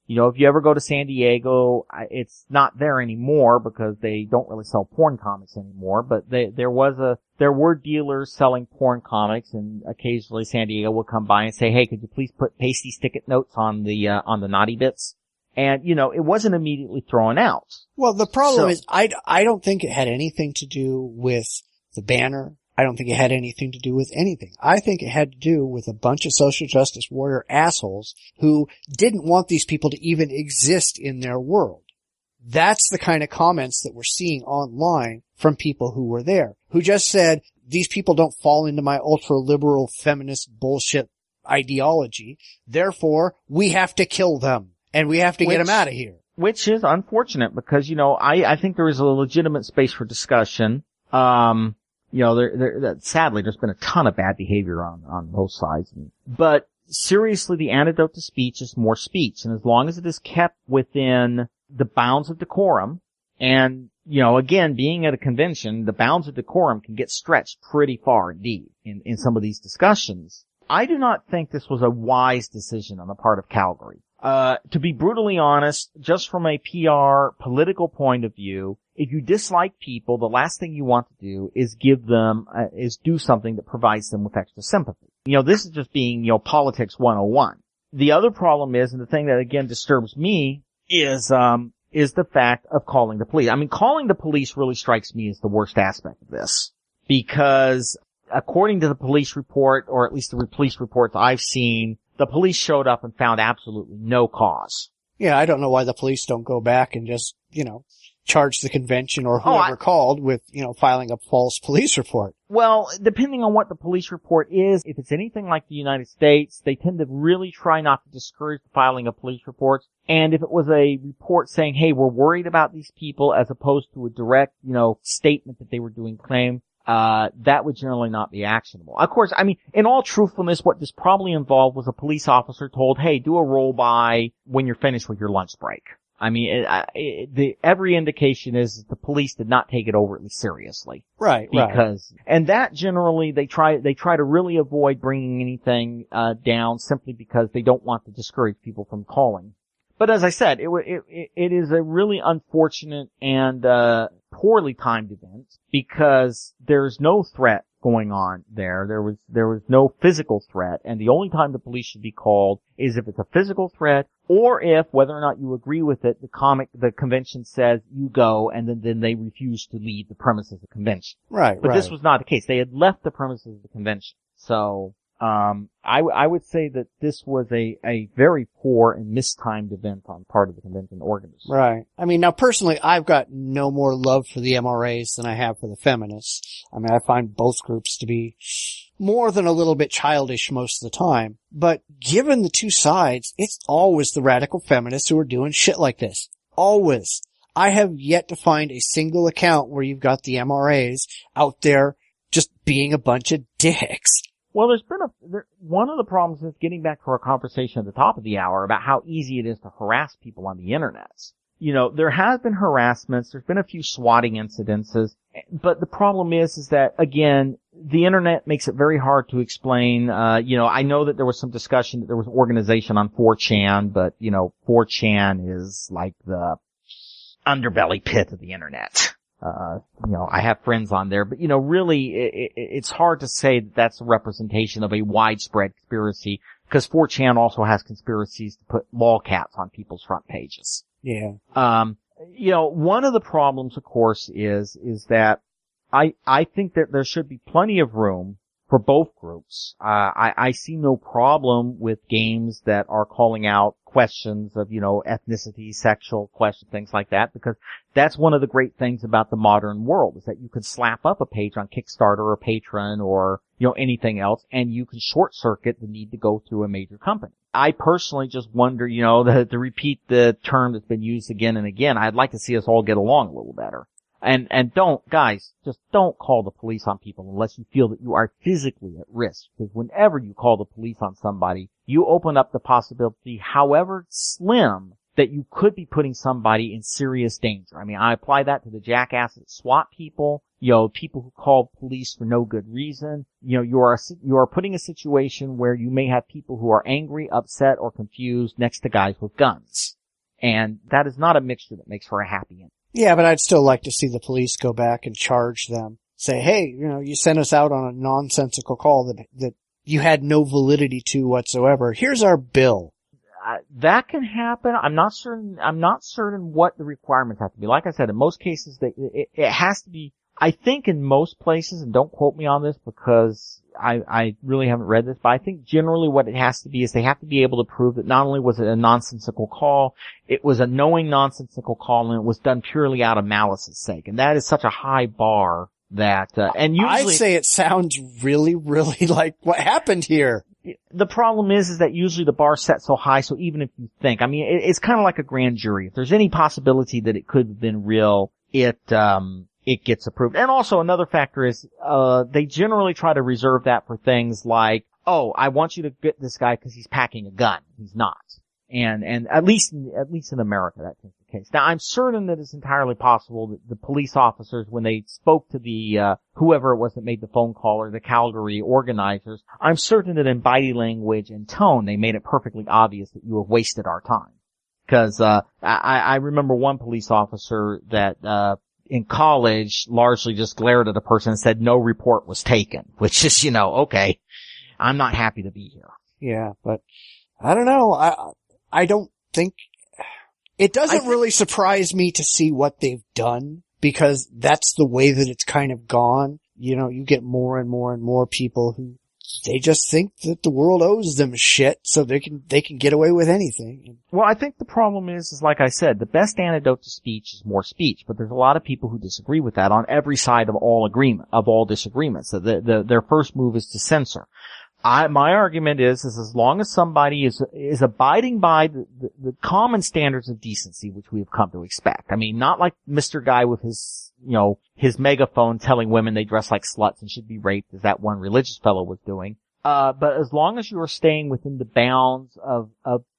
if you ever go to San Diego, it's not there anymore because they don't really sell porn comics anymore, but there were dealers selling porn comics, and occasionally San Diego will come by and say, hey, could you please put pasty stick-it notes on the naughty bits? And, it wasn't immediately thrown out. Well, the problem is, I don't think it had anything to do with the banner. I don't think it had anything to do with anything. I think it had to do with a bunch of social justice warrior assholes who didn't want these people to even exist in their world. That's the kind of comments that we're seeing online from people who were there, who just said, these people don't fall into my ultra-liberal feminist bullshit ideology. Therefore, we have to kill them. And we have to get them out of here. Which is unfortunate because, I think there is a legitimate space for discussion. Sadly, there's been a ton of bad behavior on both sides. But seriously, the antidote to speech is more speech. And as long as it is kept within the bounds of decorum, and, again, being at a convention, the bounds of decorum can get stretched pretty far indeed in some of these discussions. I do not think this was a wise decision on the part of Calgary. To be brutally honest, just from a PR political point of view, if you dislike people, the last thing you want to do is do something that provides them with extra sympathy. This is just being, politics 101. The other problem is, and the thing that again disturbs me is the fact of calling the police. I mean, calling the police really strikes me as the worst aspect of this because according to the police report, or at least the police reports I've seen, the police showed up and found absolutely no cause. Yeah, I don't know why the police don't go back and just, charge the convention or whoever called with, filing a false police report. Well, depending on what the police report is, if it's anything like the United States, they tend to really try not to discourage the filing of police reports. And if it was a report saying, hey, we're worried about these people, as opposed to a direct, statement that they were doing claim, that would generally not be actionable. Of course, I mean, in all truthfulness, what this probably involved was a police officer told, hey, do a roll-by when you're finished with your lunch break. I mean, every indication is that the police did not take it overtly seriously. Right. And that generally, they try to really avoid bringing anything, down simply because they don't want to discourage people from calling. But as I said, it is a really unfortunate and, poorly timed event because there's no threat going on there. There was no physical threat, and the only time the police should be called is if it's a physical threat, or if, whether or not you agree with it, the convention says you go, and then they refuse to leave the premises of the convention. Right. But this was not the case. They had left the premises of the convention. So, I would say that this was a very poor and mistimed event on part of the convention organizers. Right. I mean, now personally, I've got no more love for the MRAs than I have for the feminists. I mean, I find both groups to be more than a little bit childish most of the time. But given the two sides, it's always the radical feminists who are doing shit like this. Always. I have yet to find a single account where you've got the MRAs out there just being a bunch of dicks. Well, there's been one of the problems is getting back to our conversation at the top of the hour about how easy it is to harass people on the internet. You know, there has been harassments, there's been a few swatting incidences, but the problem is that, again, the internet makes it very hard to explain. You know, I know that there was some discussion that there was an organization on 4chan, but, you know, 4chan is like the underbelly pit of the internet. You know, I have friends on there, but, you know, really, it's hard to say that that's a representation of a widespread conspiracy, because 4chan also has conspiracies to put lolcats on people's front pages. Yeah. You know, one of the problems, of course, is that I think that there should be plenty of room for both groups. I see no problem with games that are calling out questions of, you know, ethnicity, sexual questions, things like that, because that's one of the great things about the modern world, is that you can slap up a page on Kickstarter or Patreon or, you know, anything else, and you can short circuit the need to go through a major company. I personally just wonder, you know, to repeat the term that's been used again and again, I'd like to see us all get along a little better. And guys, just don't call the police on people unless you feel that you are physically at risk. Because whenever you call the police on somebody, you open up the possibility, however slim, that you could be putting somebody in serious danger. I mean, I apply that to the jackasses that SWAT people, you know, people who call police for no good reason. You know, you are putting a situation where you may have people who are angry, upset, or confused next to guys with guns. And that is not a mixture that makes for a happy ending. Yeah, but I'd still like to see the police go back and charge them. Say, hey, you know, you sent us out on a nonsensical call that you had no validity to whatsoever. Here's our bill. That can happen. I'm not certain what the requirements have to be. Like I said, in most cases, it has to be, I think in most places, and don't quote me on this because I really haven't read this, but I think generally what it has to be is they have to be able to prove that not only was it a nonsensical call, it was a knowing nonsensical call, and it was done purely out of malice's sake. And that is such a high bar that, and usually I say it sounds really, really like what happened here. The problem is that usually the bar's set so high, so even if you think, I mean, it's kind of like a grand jury. If there's any possibility that it could have been real, it gets approved. And also another factor is, they generally try to reserve that for things like, oh, I want you to get this guy because he's packing a gun. He's not. And at least in America, that's the case. Now, I'm certain that it's entirely possible that the police officers, when they spoke to the, whoever it was that made the phone call or the Calgary organizers, I'm certain that in body language and tone, they made it perfectly obvious that you have wasted our time. Because, I remember one police officer that, in college largely just glared at a person and said no report was taken, which is, you know, okay, I'm not happy to be here. Yeah, but I don't know. I don't think it doesn't really surprise me to see what they've done, because that's the way that it's kind of gone. You know, you get more and more and more people who they just think that the world owes them shit, so they can get away with anything. Well, I think the problem is like I said, the best antidote to speech is more speech, but there's a lot of people who disagree with that on every side of all disagreements. So their first move is to censor. My argument is as long as somebody is abiding by the common standards of decency, which we have come to expect. I mean, not like Mr. Guy with his, you know, his megaphone telling women they dress like sluts and should be raped, as that one religious fellow was doing. But as long as you are staying within the bounds of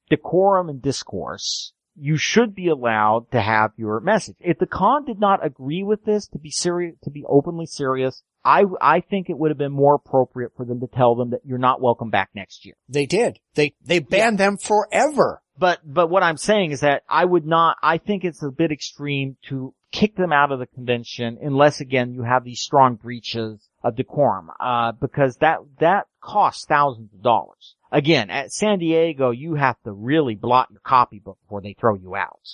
decorum and discourse, you should be allowed to have your message. If the con did not agree with this, to be serious, to be openly serious, I think it would have been more appropriate for them to tell them that you're not welcome back next year. They did. They banned them forever. But what I'm saying is that I think it's a bit extreme to kick them out of the convention unless, again, you have these strong breaches of decorum, because that costs thousands of dollars. Again, at San Diego, you have to really blot your copybook before they throw you out.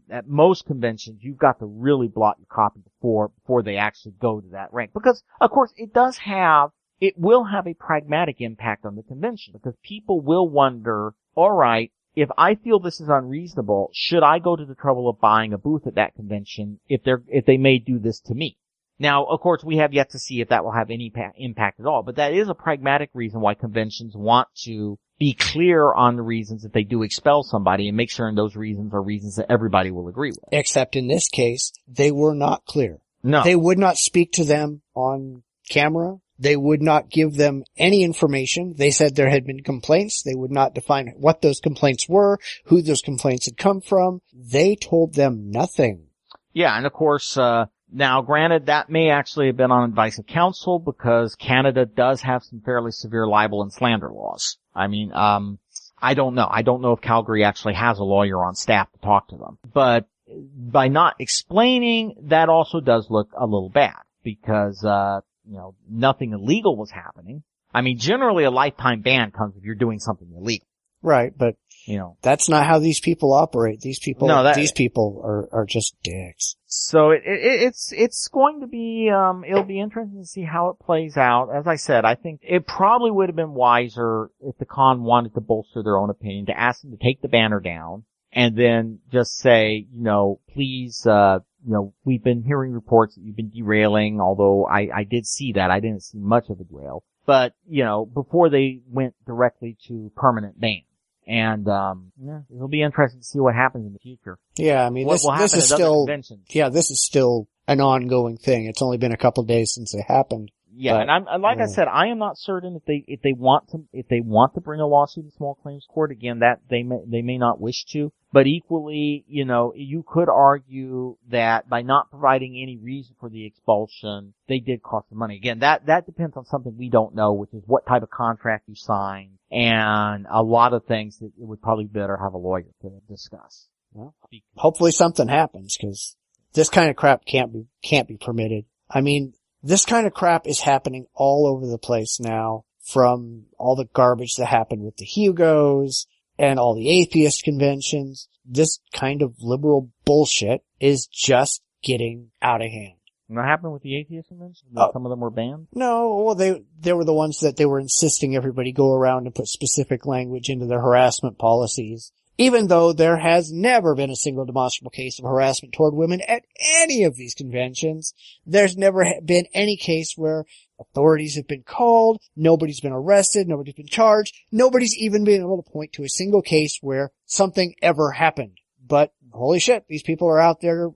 At most conventions, you've got to really blot your copy before they actually go to that rank. Because, of course, it will have a pragmatic impact on the convention, because people will wonder, alright, if I feel this is unreasonable, should I go to the trouble of buying a booth at that convention if they may do this to me? Now, of course, we have yet to see if that will have any impact at all, but that is a pragmatic reason why conventions want to be clear on the reasons that they do expel somebody and make sure those reasons are reasons that everybody will agree with. Except in this case, they were not clear. No. They would not speak to them on camera. They would not give them any information. They said there had been complaints. They would not define what those complaints were, who those complaints had come from. They told them nothing. Yeah, and of course, now granted, that may actually have been on advice of counsel, because Canada does have some fairly severe libel and slander laws. I mean, I don't know. I don't know if Calgary actually has a lawyer on staff to talk to them. But by not explaining, that also does look a little bad, because, nothing illegal was happening. I mean, generally a lifetime ban comes if you're doing something illegal. Right, but that's not how these people operate. These people are just dicks. So it's going to be, it'll be interesting to see how it plays out. As I said, I think it probably would have been wiser if the con wanted to bolster their own opinion to ask them to take the banner down and then just say, please, we've been hearing reports that you've been derailing, although I did see that. I didn't see much of a derail. But, before they went directly to permanent ban. And, it'll be interesting to see what happens in the future. Yeah, I mean, this is still an ongoing thing. It's only been a couple of days since it happened. Yeah, but, I said, I am not certain if they want to bring a lawsuit to small claims court, again, that they may not wish to. But equally, you could argue that by not providing any reason for the expulsion, they did cost them money. Again, that depends on something we don't know, which is what type of contract you sign, and a lot of things that it would probably better have a lawyer to discuss. Well, hopefully something happens, because this kind of crap can't be permitted. I mean, this kind of crap is happening all over the place now, from all the garbage that happened with the Hugos and all the atheist conventions. This kind of liberal bullshit is just getting out of hand. And what happened with the atheist convention? Some of them were banned? No, well, they were the ones that they were insisting everybody go around and put specific language into their harassment policies. Even though there has never been a single demonstrable case of harassment toward women at any of these conventions, there's never been any case where authorities have been called, nobody's been arrested, nobody's been charged, nobody's even been able to point to a single case where something ever happened. But holy shit, these people are out there,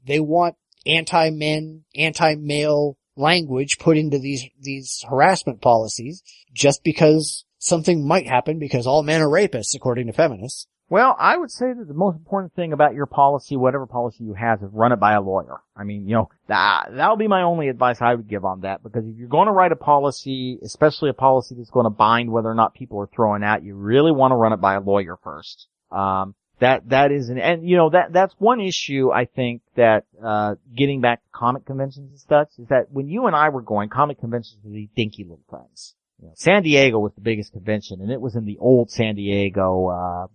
they want anti-men, anti-male language put into these harassment policies just because something might happen because all men are rapists, according to feminists. Well, I would say that the most important thing about your policy, whatever policy you have, is run it by a lawyer. I mean, that'll be my only advice I would give on that, because if you're going to write a policy, especially a policy that's going to bind whether or not people are throwing out, you really want to run it by a lawyer first. That's one issue I think that, getting back to comic conventions and such, is that when you and I were going, comic conventions were these dinky little things. San Diego was the biggest convention, and it was in the old San Diego,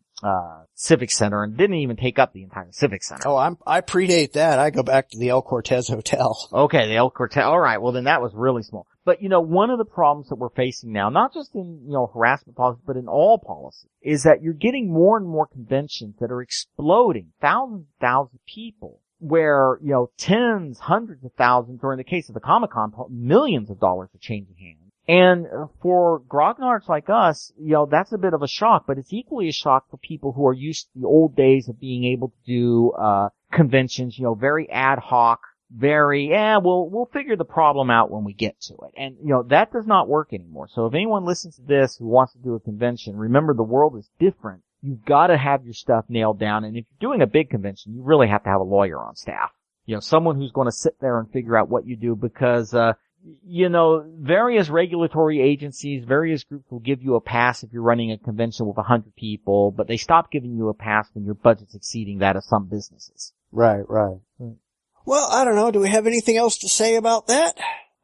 Civic Center, and didn't even take up the entire Civic Center. Oh, I predate that. I go back to the El Cortez Hotel. Okay, the El Cortez. All right. Well, then that was really small. But, one of the problems that we're facing now, not just in, harassment policy, but in all policy, is that you're getting more and more conventions that are exploding, thousands of people, where, tens, hundreds of thousands, or in the case of the Comic-Con, millions of dollars are changing hands. And for grognards like us, that's a bit of a shock, but it's equally a shock for people who are used to the old days of being able to do, conventions, very ad hoc, we'll figure the problem out when we get to it. And, that does not work anymore. So if anyone listens to this who wants to do a convention, remember the world is different you've got to have your stuff nailed down. And if you're doing a big convention, you really have to have a lawyer on staff. Someone who's going to sit there and figure out what you do because, various regulatory agencies, various groups will give you a pass if you're running a convention with 100 people, but they stop giving you a pass when your budget's exceeding that of some businesses. Right. Well, I don't know. Do we have anything else to say about that?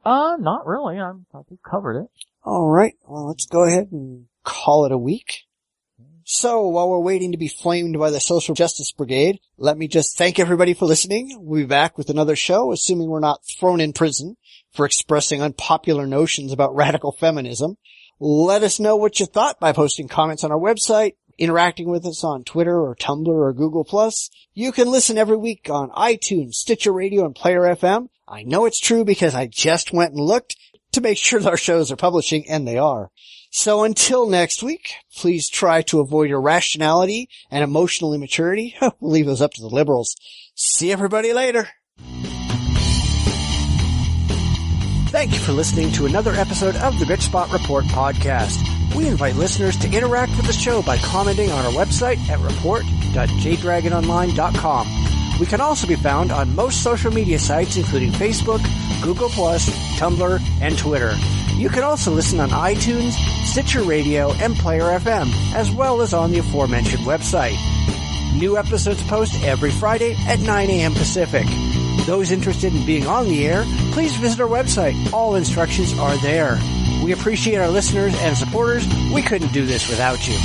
Not really. I thought we covered it. All right. Well, let's go ahead and call it a week. So, while we're waiting to be flamed by the Social Justice Brigade, let me just thank everybody for listening. We'll be back with another show, assuming we're not thrown in prison for expressing unpopular notions about radical feminism. Let us know what you thought by posting comments on our website, interacting with us on Twitter or Tumblr or Google+. You can listen every week on iTunes, Stitcher Radio, and Player FM. I know it's true because I just went and looked to make sure that our shows are publishing, and they are. So until next week, please try to avoid irrationality and emotional immaturity. We'll leave those up to the liberals. See everybody later. Thank you for listening to another episode of the Bitchspot Report podcast. We invite listeners to interact with the show by commenting on our website at report.jdragononline.com. We can also be found on most social media sites, including Facebook, Google+, Tumblr, and Twitter. You can also listen on iTunes, Stitcher Radio, and Player FM, as well as on the aforementioned website. New episodes post every Friday at 9 a.m. Pacific. Those interested in being on the air, please visit our website. All instructions are there. We appreciate our listeners and supporters. We couldn't do this without you.